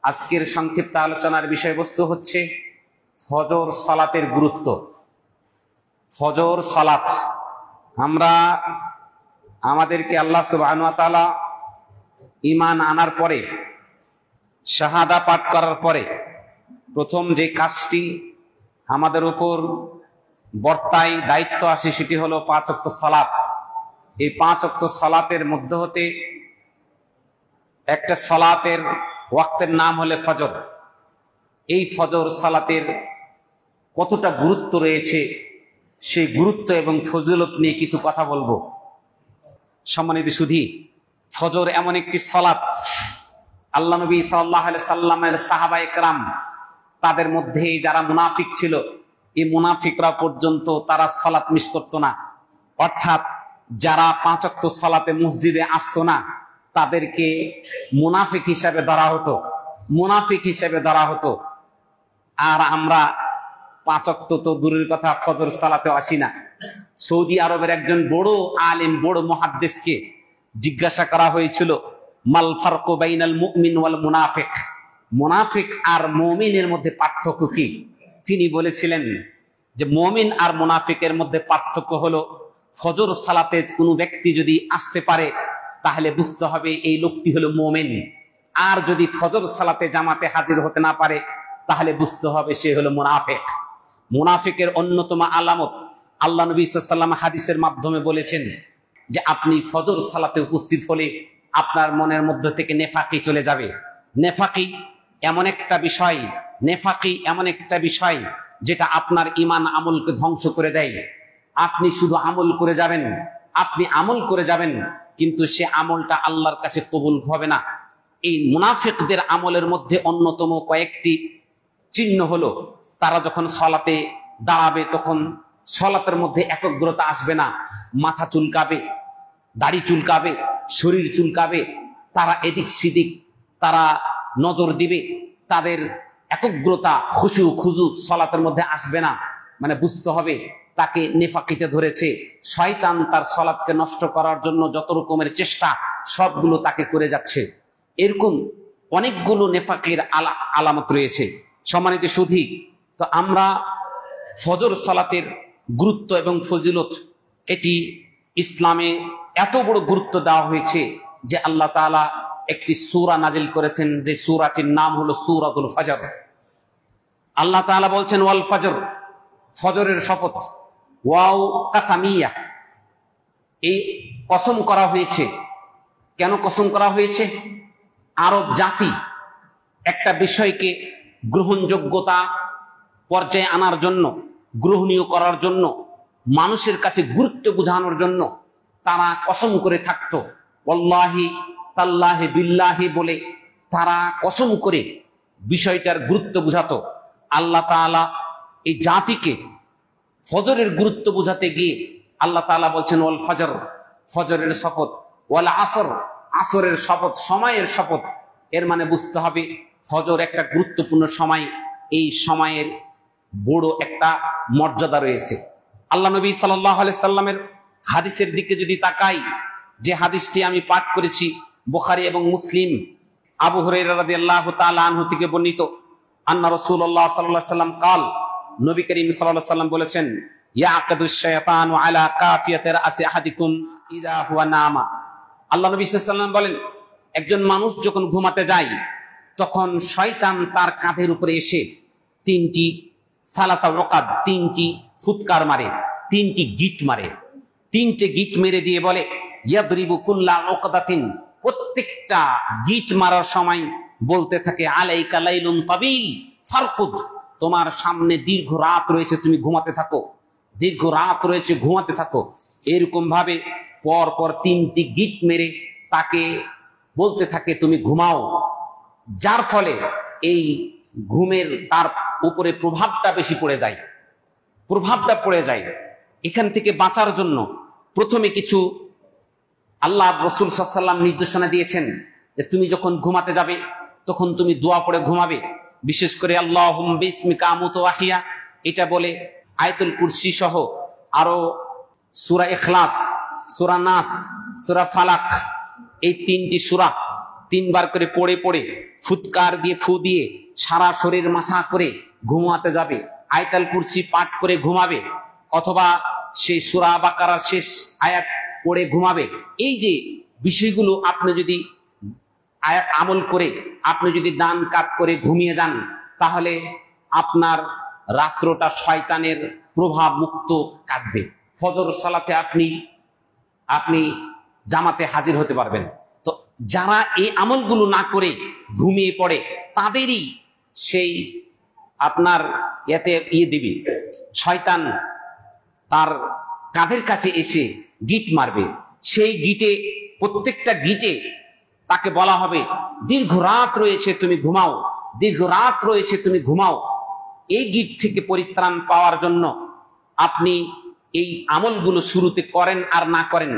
আজকের সংক্ষিপ্ত আলোচনার বিষয়বস্তু হচ্ছে ফজর সালাতের গুরুত্ব। ফজর সালাত আমাদেরকে আল্লাহ সুবহানাহু ওয়া তাআলা ঈমান আনার পরে, শাহাদা পাঠ করার পরে প্রথম যে কাজটি আমাদের উপর বর্তায়, দায়িত্ব আসে, সেটি হলো 5 ওয়াক্ত সালাত। এই 5 ওয়াক্ত সালাতের মধ্যে হতে একটা সালাতের ওয়াক্তের নাম হলো ফজর। এই ফজর সালাতের কতটা গুরুত্ব রয়েছে, সেই গুরুত্ব এবং ফজিলত নিয়ে কিছু কথা বলবো। সম্মানিত সুধী, ফজর এমন একটি সালাত, আল্লাহ নবী সাল্লাল্লাহু আলাইহি সাল্লামের সাহাবায়ে কেরাম, তাদের মধ্যে যারা মুনাফিক ছিল, এই মুনাফিকরা পর্যন্ত তারা সালাত মিস করতো না। অর্থাৎ যারা 5 ওয়াক্ত সালাতে মসজিদে আসতো না, তাদেরকে মুনাফিক হিসাবে ধরা হতো। আর আমরা 5 ওয়াক্ত তো দূরের কথা, ফজর সালাতে আসি না। সৌদি আরবের একজন বড় আলেম, বড় মুহাদ্দিসকে জিজ্ঞাসা করা হয়েছিল, মাল ফারকু বাইনাল মুমিন ওয়াল মুনাফিক, মুনাফিক আর মুমিনের মধ্যে পার্থক্য কি? তিনি বলেছিলেন যে মুমিন আর মুনাফিকের মধ্যে পার্থক্য হলো, ফজর সালাতে কোনো ব্যক্তি যদি আসতে পারে তাহলে বুঝতে হবে এই লোকটি হলো মুমিন, আর যদি ফজর সালাতে জামাতে হাজির হতে না পারে তাহলে বুঝতে হবে সে হলো মুনাফিক। মুনাফিকের অন্যতম আলামত আল্লাহ নবী সাল্লাল্লাহু আলাইহি ওয়াসাল্লাম হাদিসের মাধ্যমে বলেছেন যে আপনি ফজর সালাতে উপস্থিত হলে আপনার মনের মধ্য থেকে নেফাকি চলে যাবে। নেফাকি এমন একটা বিষয় যেটা আপনার ঈমান আমলকে ধ্বংস করে দেয়। আপনি শুধু আমল করে যাবেন, কিন্তু সে আমলটা আল্লাহর কাছে কবুল হবে না। এই মুনাফিকদের আমলের মধ্যে অন্যতম কয়েকটি চিহ্ন হলো, তারা যখন সালাতে দাঁড়াবে তখন সালাতের মধ্যে একগ্রতা আসবে না, মাথা চুলকাবে, দাড়ি চুলকাবে, শরীর চুলকাবে, তারা এদিক সেদিক তারা নজর দিবে, তাদের একগ্রতা, খুশু সালাতের মধ্যে আসবে না। মানে বুঝতে হবে তাকে নেফাকিতে ধরেছে। শয়তান তার সালাতকে নষ্ট করার জন্য যত রকমের চেষ্টা সবগুলো তাকে করে যাচ্ছে। এরকম অনেকগুলো নেফাকের আলামত রয়েছে। সম্মানিত সুধী, তো আমরা ফজর সালাতের গুরুত্ব এবং ফজিলত, এটি ইসলামে এত বড় গুরুত্ব দেওয়া হয়েছে যে আল্লাহ তাআলা একটি সূরা নাজিল করেছেন, যে সূরাটির নাম হলো সূরাতুল ফজর। আল্লাহ তাআলা বলছেন ওয়াল ফজর, ফজরের শপথ। ওয়াও কাসামিয়া, এই কসম করা হয়েছে। কেন কসম করা হয়েছে? আরব জাতি একটা বিষয়কে গ্রহণযোগ্যতা পর্যায়ে আনার জন্য, গ্রহণীয় করার জন্য, মানুষের কাছে গুরুত্ব বোঝানোর জন্য তারা কসম করে থাকতো। ওয়াল্লাহি তাল্লাহি বিল্লাহি বলে তারা কসম করে বিষয়টার গুরুত্ব বুঝাতো। আল্লাহ তাআলা এই জাতিকে ফজরের গুরুত্ব বোঝাতে গিয়ে আল্লাহ তাআলা বলছেন ওয়াল ফজর, ফজরের শপথ, ওয়াল আসর, আসরের শপথ, সময়ের শপথ। এর মানে বুঝতে হবে ফজর একটা গুরুত্বপূর্ণ সময়, এই সময়ের বড় একটা মর্যাদা রয়েছে। আল্লাহ নবী সাল্লাল্লাহু আলাইহি সাল্লামের হাদিসের দিকে যদি তাকাই, যে হাদিসটি আমি পাঠ করেছি বুখারী এবং মুসলিম, আবু হুরায়রা রাদিয়াল্লাহু তাআলা আনহু থেকে বর্ণিত, আন্না রাসূলুল্লাহ সাল্লাল্লাহু আলাইহি সাল্লাম কাল, নবী করিম সাল্লাল্লাহু আলাইহি সাল্লাম বলেছেন, ইয়াকাদুশ শায়াতানু আলা কাফিয়াতি রাসি আহাদিকুম ইযা হুয়া নামা। আল্লাহ নবী সাল্লাল্লাহু আলাইহি সাল্লাম বলেন, একজন মানুষ যখন ঘুমাতে যায় তখন শয়তান তার কাঁধের উপরে এসে তিনটি ফুৎকার মারে, তিনটি গিট মারে। তিনটে গিট মেরে দিয়ে বলে, ইয়াদরিবু কুল্লা উকদাতিন, প্রত্যেকটা গিট মারার সময় বলতে থাকে, আলাইকা লাইলুন তাবিল ফারকুদ, তোমার সামনে দীর্ঘ রাত রয়েছে, তুমি ঘুমাতে থাকো। এরকম ভাবে পর পর তিনটি গিট মেরে তাকে বলতে থাকে তুমি ঘুমাও। যার ফলে এই ঘুমের তার উপরে প্রভাবটা পড়ে যায়। এখান থেকে বাঁচার জন্য প্রথমে কিছু আল্লাহ রাসূল সাল্লাল্লাহু আলাইহি ওয়াসাল্লাম নির্দেশনা দিয়েছেন যে তুমি যখন ঘুমাতে যাবে তখন তুমি দোয়া পড়ে ঘুমাবে। বিশেষ করে আল্লাহুম্মা বিসমিকা আমুতু ওয়া আহইয়া, এটা বলে আয়াতুল কুরসি সহ আরো সূরা ইখলাস, সূরা নাস, সূরা ফালাক, এই তিনটি সূরা 3 বার করে পড়ে পড়ে ফুৎকার দিয়ে ফু দিয়ে সারা শরীর মাসা করে ঘুমাতে যাবে, আয়াতুল কুরসি পাঠ করে ঘুমাবে, অথবা সেই সূরা বাকারার শেষ আয়াত পড়ে ঘুমাবে। এই যে বিষয়গুলো আপনি যদি আমল করে আপনি যদি ডান কাত করে ঘুমিয়ে যান, তাহলে আপনার রাত্রটা শয়তানের প্রভাব মুক্ত কাটবে। ফজর সালাতে আপনি জামাতে হাজির হতে পারবেন। তো যারা এই আমলগুলো না করে ঘুমিয়ে পড়ে, তাদেরই সেই আপনার দিবি শয়তান তার কাঁধের কাছে এসে গিট মারবে। সেই গিটে, প্রত্যেকটা গিটে তাকে বলা হবে, দীর্ঘ রাত রয়েছে তুমি ঘুমাও, দীর্ঘ রাত রয়েছে তুমি ঘুমাও। এই গিট থেকে পরিত্রাণ পাওয়ার জন্য আপনি এই আমলগুলো শুরুতে করেন আর না করেন,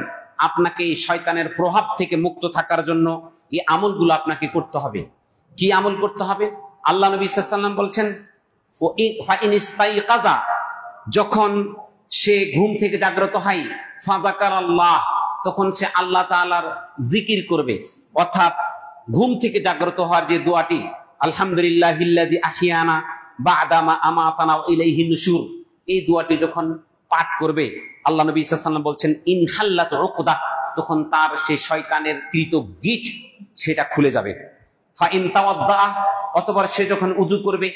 আপনাকে এই শয়তানের প্রভাব থেকে মুক্ত থাকার জন্য এই আমলগুলো আপনাকে করতে হবে। কি আমল করতে হবে? আল্লাহ নবী সাল্লাল্লাহু আলাইহি ওয়াসাল্লাম বলছেন, ফাইন ইস্তাইকাযা, যখন সে ঘুম থেকে জাগ্রত হয়, ফাযাকারাল্লাহ, তখন সে আল্লাহ তাআলার জিকির করবে। অর্থাৎ ঘুম থেকে জাগ্রত হওয়ার যে দোয়াটি, আলহামদুলিল্লাহিল্লাযী আহিয়ানা বা'দা মা আমাতানা ওয়া ইলাইহি নুশুর, এই দোয়াটি যখন পাঠ করবে, আল্লাহ নবী সাল্লাল্লাহু আলাইহি ওয়াসাল্লাম বলছেন, ইনহাল্লাত উকদা, তখন তার সেই শয়তানের কৃত গিট সেটা খুলে যাবে। ফাইন তাওয়াদ্দা, অতঃপর সে যখন উযু করবে,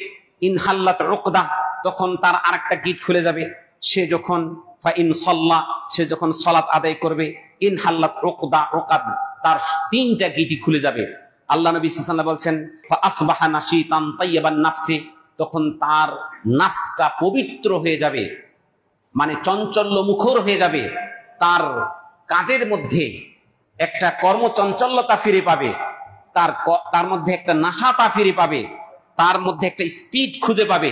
ইনহাল্লাত উকদা, তখন তার আরেকটা গিট খুলে যাবে। সে যখন ফাইন সাল্লা, সে যখন সালাত আদায় করবে, ইনহাল্লাত উকদা উকাদ, তার 3টা গিটই খুলে যাবে। আল্লাহ নবী সাল্লাল্লাহু আলাইহি ওয়াসাল্লাম বলছেন, ফা আসবাহা নাশীতান তাইয়্যিবান নাফসি, তখন তার নাফসটা পবিত্র হয়ে যাবে, মানে চঞ্চল্য মুখর হয়ে যাবে। তার কাজের মধ্যে একটা কর্মচঞ্চলতা ফিরে পাবে, তার মধ্যে একটা নাশাতা ফিরে পাবে, তার মধ্যে একটা স্পিড খুঁজে পাবে।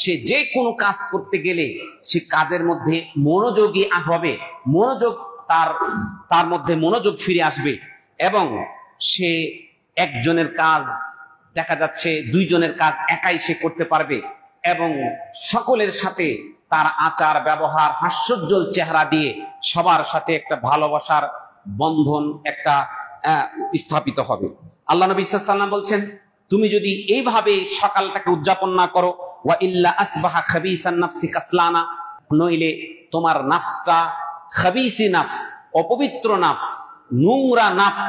সে যে কোনো কাজ করতে গেলে সে কাজের মধ্যে মনোযোগী হবে, তার মধ্যে মনোযোগ ফিরে আসবে, এবং সে একজনের কাজ দেখা যাচ্ছে 2 জনের কাজ একাই সে করতে পারবে, এবং সকলের সাথে তার আচার ব্যবহার হাস্যোজ্জ্বল চেহারা দিয়ে সবার সাথে একটা ভালোবাসার বন্ধন একটা স্থাপিত হবে। আল্লাহ নবী সাল্লাল্লাহু আলাইহি ওয়াসাল্লাম বলছেন, তুমি যদি এইভাবে সকালটাকে উদযাপন না করো, ওয়া ইল্লা আসবাহা খাবিসান নাফসি কাসলানা, নইলে তোমার নাফসটা খাবিসি নাফস, অপবিত্র নাফস, নোংরা নাফস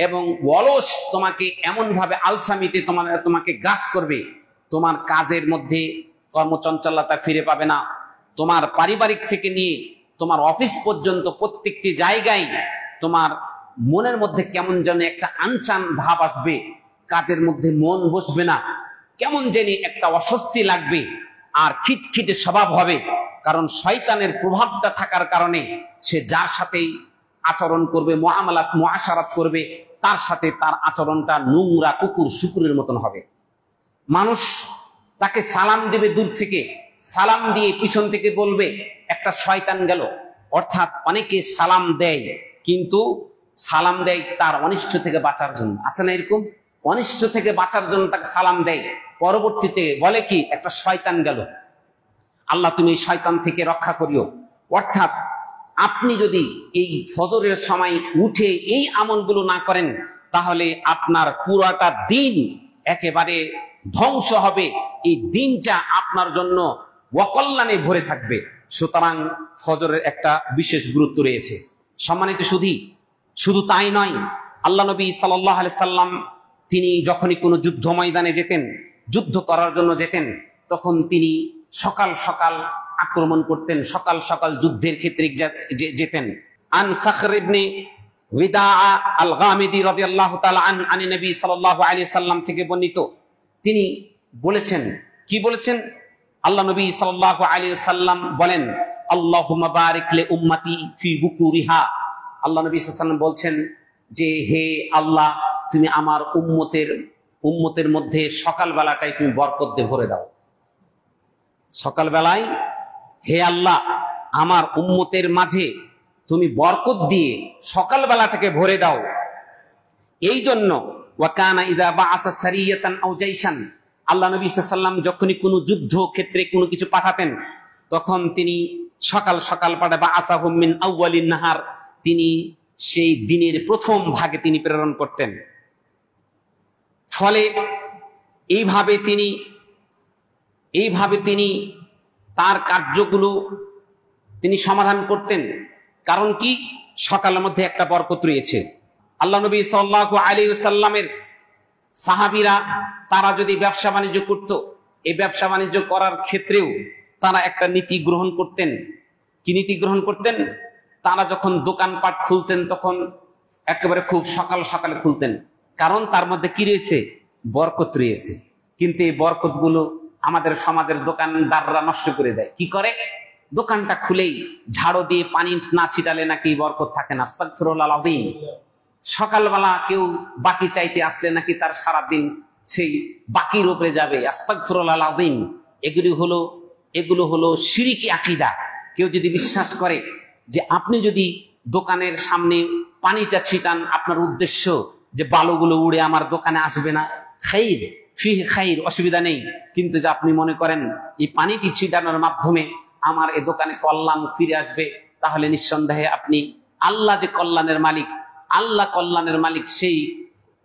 এবং অলস তোমাকে এমন ভাবে আলসামিতে তোমাকে গ্রাস করবে, তোমার কাজের মধ্যে কর্মচঞ্চলতা ফিরে পাবে না। তোমার পারিবারিক থেকে নিয়ে তোমার অফিস পর্যন্ত প্রত্যেকটি জায়গায় তোমার মনের মধ্যে কেমন যেন একটা আনচান ভাব আসবে, কাজের মধ্যে মন বসবে না, কেমন জানি একটা অস্বস্তি লাগবে, আর খিটখিটে স্বভাব হবে। কারণ শয়তানের প্রভাবটা থাকার কারণে সে যার সাথেই আচরণ করবে, মুআশারাত করবে, তার সাথে তার আচরণটা নোংরা কুকুর শুকুরের মতন হবে। মানুষ তাকে সালাম দেবে, দূর থেকে সালাম দিয়ে পিছন থেকে বলবে একটা শয়তান গেল। অর্থাৎ অনেকে সালাম দেয়, কিন্তু সালাম দেয় তার অনিষ্ট থেকে বাঁচার জন্য। আছে না এরকম? অনিষ্ট থেকে বাঁচার জন্য তাকে সালাম দেয়, পরবর্তীতে বলে কি একটা শয়তান গেল, আল্লাহ তুমি এই শয়তান থেকে রক্ষা করিও। অর্থাৎ আপনি যদি এই ফজরের সময় উঠে এই আমলগুলো না করেন, তাহলে আপনার পুরাটা দিন একেবারে ধ্বংস হবে। এই দিনটা আপনার জন্য অকল্যাণে ভরে থাকবে। সুতরাং ফজরের একটা বিশেষ গুরুত্ব রয়েছে। সম্মানিত শুধু তাই নয়, আল্লাহ নবী সাল্লাল্লাহু আলাইহি সাল্লাম তিনি যখনই কোনো যুদ্ধ ময়দানে যেতেন, যুদ্ধ করার জন্য যেতেন, তখন তিনি সকাল সকাল আক্রমণ করতেন, সকাল সকাল যুদ্ধের ক্ষেত্রে যেতেন। আন সাখর ইবনে ওয়িদা আল গামিদি রাদিয়াল্লাহু তাআলা আন নবী সাল্লাল্লাহু আলাইহি সাল্লাম থেকে বর্ণিত, তিনি বলেছেন, কি বলেছেন? আল্লাহ নবী সাল্লাল্লাহু আলাইহি সাল্লাম বলেন, আল্লাহুম্মা বারিক লি উম্মতি ফি বুকুরিহা। আল্লাহ নবী সাল্লাল্লাহু আলাইহি সাল্লাম বলছেন যে, হে আল্লাহ, তুমি আমার উম্মতের মধ্যে সকাল বেলাটাই তুমি বরকত দিয়ে ভরে দাও। সকাল বেলায় হে আল্লাহ, আমার উম্মতের মাঝে তুমি বরকত দিয়ে সকাল বেলাটাকে ভরে দাও। এই জন্য ওয়াকানা ইযা বাআসা সারিয়াতান আও জাইশান, আল্লাহ নবী সাল্লাল্লাহু আলাইহি সাল্লাম যখনই কোনো যুদ্ধ ক্ষেত্রে কোনো কিছু পাঠাতেন, তখন তিনি সকাল সকাল পাঠাতেন। বাআসাহুম মিন আউয়ালিন নাহার, তিনি সেই দিনের প্রথম ভাগে তিনি প্রেরণ করতেন। ফলে এইভাবে তিনি তার কার্যগুলো তিনি সমাধান করতেন। কারণ কি, সকালের মধ্যে একটা বরকত রয়েছে। আল্লাহ নবী সাল্লাল্লাহু আলাইহি ওয়াসাল্লামের সাহাবীরা তারা যদি ব্যবসা বাণিজ্য করত, এই ব্যবসা বাণিজ্য করার ক্ষেত্রেও তারা একটা নীতি গ্রহণ করতেন। কি নীতি গ্রহণ করতেন? তারা যখন দোকানপাট খুলতেন তখন একেবারে খুব সকাল সকালে খুলতেন, কারণ তার মধ্যে কি রয়েছে? বরকত রয়েছে। কিন্তু এই বরকতগুলো আমাদের সমাজের দোকানদাররা নষ্ট করে দেয়। কি করে? দোকানটা খুলেই ঝাড়ু দিয়ে পানি না ছিটালে নাকি বরকত থাকে না। আস্তাগফিরুল্লাহ আযীম। সকালবেলা কেউ বাকি চাইতে আসলে নাকি তার সারাদিন সেই বাকির উপরে যাবে। আস্তাগফিরুল্লাহ আযীম। এগুলো হলো শিরকি আকীদা। কেউ যদি বিশ্বাস করে যে আপনি যদি দোকানের সামনে পানিটা ছিটান, আপনার উদ্দেশ্য যে বালুগুলো উড়ে আমার দোকানে আসবে না, খাইর ফিহি খাইর, অসুবিধা নেই। কিন্তু যে আপনি মনে করেন এই পানিটি ছিটানোর মাধ্যমে আমার এই দোকানে কল্যাণ ফিরে আসবে, তাহলে নিঃসন্দেহে আপনি আল্লাহ যে কল্যাণের মালিক, আল্লাহ কল্যাণের মালিক, সেই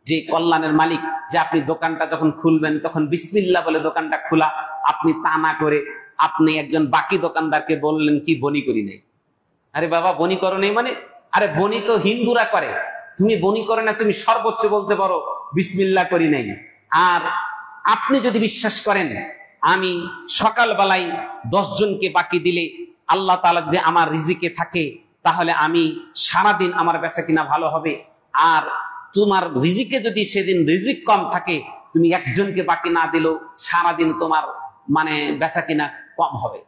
যে কল্যাণের মালিক, যে আপনি দোকানটা যখন খুলবেন তখন বিসমিল্লাহ বলে দোকানটা খোলা, আপনি তা না করে আপনি একজন বাকি দোকানদারকে বললেন কি বনি করি নাই। আরে বাবা, বনি করো নেই মানে? আরে বনি তো হিন্দুরা করে, তুমি বনি করে না, তুমি সর্বোচ্চ বলতে পারো বিসমিল্লাহ করি নাই। আর আপনি যদি বিশ্বাস করেন আমি সকালবেলায় 10 জনকে বাকি দিলে আল্লাহ তাআলা যদি আমার রিজিকে থাকে, তাহলে আমি সারাদিন আমার বেচা কিনা ভালো হবে। আর তোমার রিজিকে যদি সেদিন রিজিক কম থাকে, তুমি একজনকে বাকি না দিলেও সারাদিন তোমার মানে বেচা কিনা কম হবে।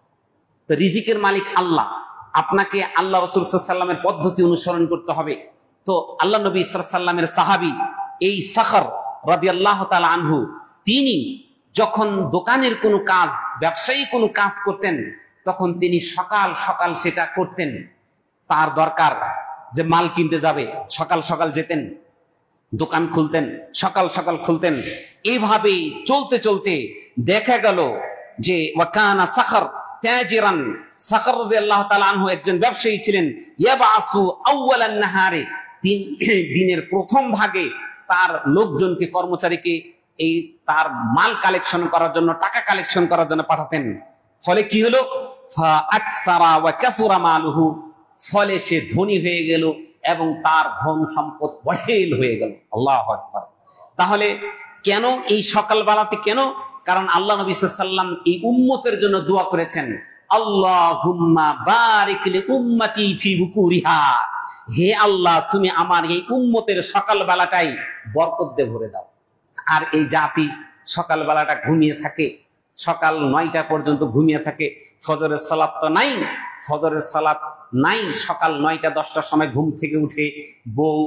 তো রিজিকের মালিক আল্লাহ। আপনাকে আল্লাহ রাসূল সাল্লাল্লাহু আলাইহি ওয়াসাল্লামের পদ্ধতি অনুসরণ করতে হবে। তো আল্লাহ নবী সাল্লাল্লাহু আলাইহি ওয়াসাল্লামের সাহাবী এই সাখর রাদিয়াল্লাহু তাআলা আনহু, তিনি যখন দোকানের কোনো কাজ, ব্যবসায়ী কোনো কাজ করতেন, তখন তিনি সকাল সকাল সেটা করতেন। তার দরকার যে মাল কিনতে যাবে, সকাল সকাল যেতেন, দোকান খুলতেন, সকাল সকাল খুলতেন। এইভাবে চলতে চলতে দেখা গেল যে ওয়াকানা সাখর তাজিরান, সাখর রাদিয়াল্লাহু তাআলা আনহু একজন ব্যবসায়ী ছিলেন। ইয়াবাসু আউয়ালান নাহারে, দিনের প্রথম ভাগে তার লোকজনকে, কর্মচারীকে এই তার মাল কালেকশন করার জন্য, টাকা কালেকশন করার জন্য পাঠাতেন। ফলে কি হলো? ফাআকসারা ওয়া কাসুরা মালুহু, ফলে সে ধনী হয়ে গেল এবং তার ধন সম্পদ অঢেল হয়ে গেল। আল্লাহু আকবার। তাহলে কেন এই সকালবেলাতে কেন? কারণ আল্লাহ নবী সাল্লাল্লাহু আলাইহি ওয়াসাল্লাম এই উম্মতের জন্য দোয়া করেছেন, আল্লাহুম্মা বারিক লি উম্মতি ফি বুকুরিহা, হে আল্লাহ তুমি আমার এই উম্মতের সকালবেলাটাই বরকত দিয়ে ভরে দাও। আর এই জাতি সকালবেলাটা ঘুমিয়ে থাকে, সকাল 9টা পর্যন্ত ঘুমিয়ে থাকে। ফজরের সালাত তো নাই, ফজরের সালাত নাই। সকাল 9টা 10টার সময় ঘুম থেকে উঠে বউ,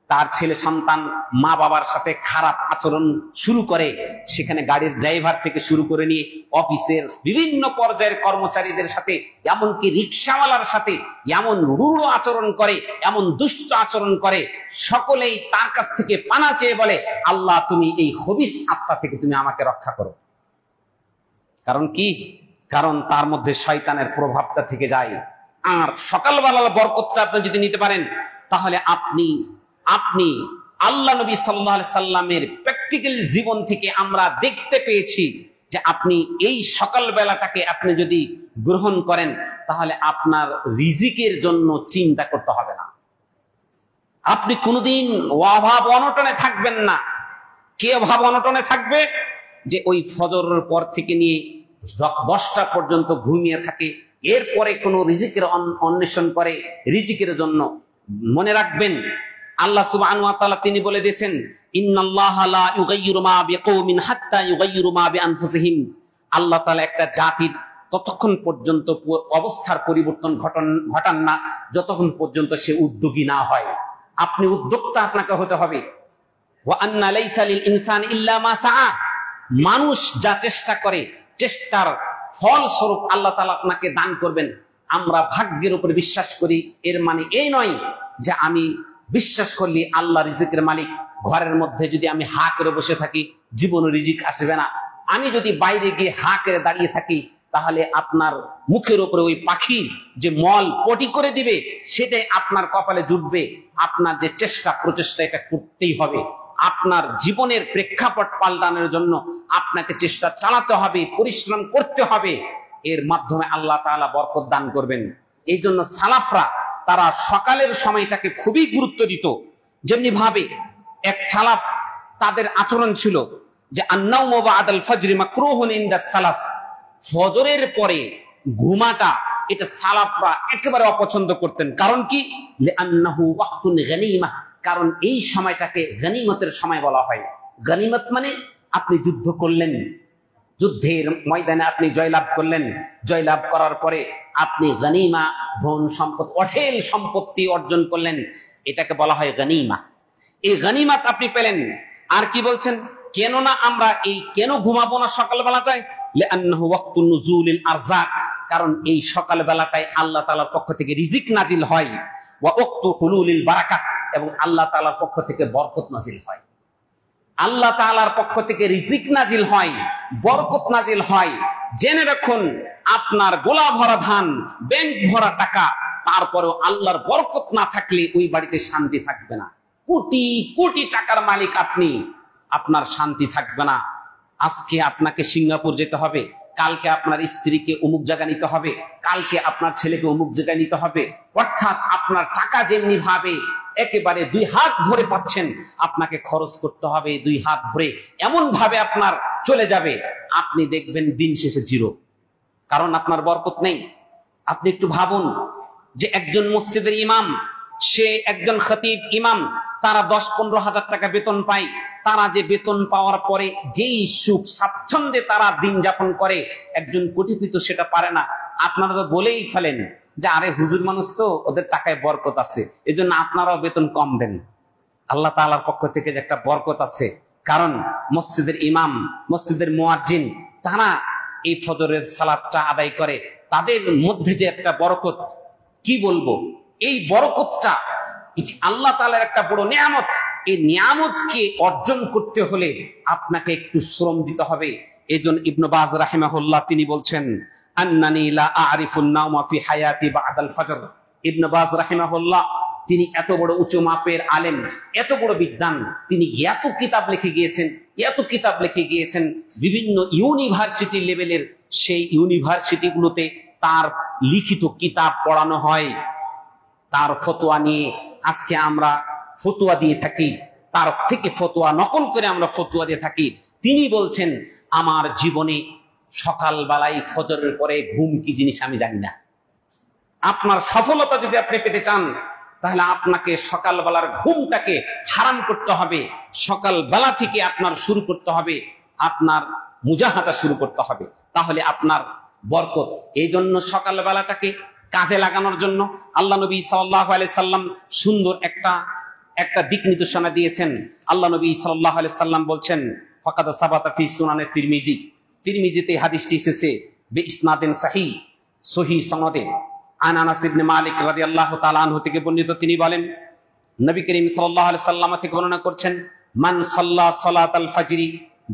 তার ছেলে সন্তান, মা বাবার সাথে খারাপ আচরণ শুরু করে। সেখানে গাড়ির ড্রাইভার থেকে শুরু করে নিয়ে অফিসের বিভিন্ন পর্যায়ের কর্মচারীদের সাথে, এমনকি রিক্সাওয়ালার সাথে এমন রূঢ় আচরণ করে, এমন দুষ্ট আচরণ করে, সকলেই তার কাছ থেকে পানা চেয়ে বলে, আল্লাহ তুমি এই খবিস আত্মা থেকে তুমি আমাকে রক্ষা করো। কারণ কি? কারণ তার মধ্যে শয়তানের প্রভাবটা থেকে যায়। আর সকালবেলার বরকতটা আপনি যদি নিতে পারেন, তাহলে আপনি আল্লাহ নবী সাল্লাল্লাহু আলাইহি সাল্লামের প্র্যাকটিক্যাল জীবন থেকে আমরা দেখতে পেয়েছি যে আপনি এই সকাল বেলাটাকে আপনি যদি গ্রহণ করেন, তাহলে আপনার রিজিকের জন্য চিন্তা করতে হবে না। আপনি কোনোদিন অভাব অনটনে থাকবেন না। কে অভাব অনটনে থাকবে? যে ওই ফজরের পর থেকে নিয়ে 10টা পর্যন্ত ঘুমিয়ে থাকে, এরপরে কোনো রিজিকের অন্বেষণ করে রিজিকের জন্য। মনে রাখবেন, আল্লাহ সুবহানাহু ওয়া তাআলা তিনি বলে দিয়েছেন, ইন্নাল্লাহা লা ইউগাইয়িরু মা বিকওমিন হাত্তা ইউগাইয়িরু মা বিআনফুসিহিম। আল্লাহ তাআলা একটা জাতির ততক্ষণ পর্যন্ত অবস্থার পরিবর্তন ঘটান না যতক্ষণ পর্যন্ত সে উদ্যোগী না হয়। আপনি উদ্যোক্তা আপনাকে হতে হবে। ওয়া আন্না লাইসা লিল ইনসানি ইল্লা মা সাআ, মানুষ যা চেষ্টা করে, চেষ্টার ফল স্বরূপ আল্লাহ তাআলা আপনাকে দান করবেন। আমরা ভাগ্যের উপর বিশ্বাস করি, এর মানে এই নয় যে আমি বিশ্বাস করলি আল্লাহ রিজিকের মালিক, ঘরের মধ্যে যদি আমি হা করে বসে থাকি জীবনে রিজিক আসবে না। আমি যদি বাইরে গিয়ে হা করে দাঁড়িয়ে থাকি, তাহলে আপনার মুখের উপরে ওই পাখির যে মল পটি করে দিবে, সেটাই আপনার কপালে জুটবে। আপনার যে চেষ্টা প্রচেষ্টা, এটা করতেই হবে। আপনার জীবনের প্রেক্ষাপট পাল্টানোর জন্য আপনাকে চেষ্টা চালাতে হবে, পরিশ্রম করতে হবে। এর মাধ্যমে আল্লাহ তাআলা বরকত দান করবেন। এই জন্য সালাফরা তারা সকালের সময়টাকে খুবই গুরুত্ব দিত। যেমনি ভাবে এক সালাফ তাদের আচরণ ছিল যে আন্নাউমু বা'দাল ফাজরি মাকরুহুন ইনদাস সালাফ, ফজরের পরে ঘুমাটা এটা সালাফরা একেবারে অপছন্দ করতেন। কারণ কি? লিআন্নাহু ওয়াক্তুন গানিমাহ, কারণ এই সময়টাকে গনিমতের সময় বলা হয়। গনিমত মানে আপনি যুদ্ধ করলেন, যুদ্ধের ময়দানে আপনি জয়লাভ করলেন, জয়লাভ করার পরে আপনি গনিমা, ধন সম্পদ, অঢেল সম্পত্তি অর্জন করলেন, এটাকে বলা হয় গনিমা। এই গনিমাত আপনি পেলেন। আর কি বলছেন? কেননা আমরা কেন ঘুমাবো না সকালবেলাটায়? লিআন্নাহু ওয়াক্তুন নুজুলিল আরযাক, কারণ এই সকালবেলাটায় আল্লাহ তাআলার পক্ষ থেকে রিজিক নাজিল হয়। ওয়া ওয়াক্তু হুলুলিল বারাকাত, এবং আল্লাহ তাআলার পক্ষ থেকে বরকত নাজিল হয়। আল্লাহ তাআলার পক্ষ থেকে রিজিক নাজিল হয়, বরকত নাজিল হয়। জেনে রাখুন, আপনার গোলা ভরা ধান, ব্যাংক ভরা টাকা, তারপরেও আল্লাহর বরকত না থাকলে ওই বাড়িতে শান্তি থাকবে না। কোটি কোটি টাকার মালিক আপনি, আপনার শান্তি থাকবে না। আজকে আপনাকে সিঙ্গাপুর যেতে হবে, কালকে আপনার স্ত্রীকে অমুক জায়গা নিতে হবে, কালকে আপনার ছেলেকে অমুক জায়গায় নিতে হবে। অর্থাৎ আপনার টাকা যেমনি ভাবে একেবারে 2 হাত ভরে পাচ্ছেন, আপনাকে খরচ করতে হবে 2 হাত ভরে। এমন ভাবে আপনার চলে যাবে, আপনি দেখবেন দিন শেষে জিরো, কারণ আপনার বরকত নেই। আপনি একটু ভাবুন যে একজন মসজিদের ইমাম, সে একজন খতিব ইমাম, তারা 10-15 হাজার টাকা বেতন পায়। তারা যে বেতন পাওয়ার পরে যেই সুখ স্বাচ্ছন্দ্যে তারা দিন যাপন করে, একজন কোটিপতি সেটা পারে না। আপনারা তো বলেই ফেলেন যে আরে হুজুর মানুষ তো, ওদের টাকায় বরকত আছে, এজন্য আপনারাও বেতন কম দেন। আল্লাহ তাআলার পক্ষ থেকে যে একটা বরকত আছে, কারণ মসজিদের ইমাম, মসজিদের মুয়াজ্জিন, তারা এই ফজরের সালাতটা আদায় করে, তাদের মধ্যে যে একটা বরকত, কি বলবো, এই বরকতটা এটি আল্লাহ তাআলার একটা বড় নিয়ামত। এই নিয়ামতকে অর্জন করতে হলে আপনাকে একটু শ্রম দিতে হবে। এজন্য ইবনে বাজ রাহিমাহুল্লাহ তিনি বলছেন, আন্নানি লা আরিফুন নাওমা ফি হায়াতি বা'দাল ফজর। ইবনে বাজ রাহিমাহুল্লাহ তিনি এত বড় উঁচু মাপের আলেম, এত বড় বিদ্বান, তিনি এত কিতাব লিখে গিয়েছেন, এত কিতাব লিখে গিয়েছেন। বিভিন্ন ইউনিভার্সিটি লেভেলের সেই ইউনিভার্সিটিগুলোতে তার লিখিত কিতাব পড়ানো হয়। তার ফতোয়া নিয়ে আজকে আমরা ফতোয়া দিয়ে থাকি, তার থেকে ফতোয়া নকল করে আমরা ফতোয়া দিয়ে থাকি। তিনি বলছেন, আমার জীবনে সকালবেলায় ফজরের পরে ঘুম কি জিনিস আমি জানি না। আপনার সফলতা যদি আপনি পেতে চান, তাহলে আপনাকে সকালবেলার ঘুমটাকে হারাম করতে হবে। সকালবেলা থেকে আপনার শুরু করতে হবে, আপনার মুজাহাদা শুরু করতে হবে, তাহলে আপনার বরকত। এই জন্য সকালবেলাটাকে কাজে লাগানোর জন্য আল্লাহ নবী সাল্লাল্লাহু আলাইহি সাল্লাম সুন্দর একটা দিক নির্দেশনা দিয়েছেন। আল্লাহ নবী সাল্লাল্লাহু আলাইহি সাল্লাম বলছেন, ফাকাদ সাবাতা ফি সুনানে তিরমিজি, তিরমিজিতে হাদিসটি এসেছে বিইসনাদিন সহিহ, সহিহ সনদে। আন আনাস ইবনে মালিক রাদিয়াল্লাহু তাআলা আনহু থেকে বর্ণিত, তিনি বলেন, নবী করিম সাল্লাল্লাহু আলাইহি সাল্লাম থেকে বর্ণনা করছেন, মান সাল্লা সালাতাল ফাজরি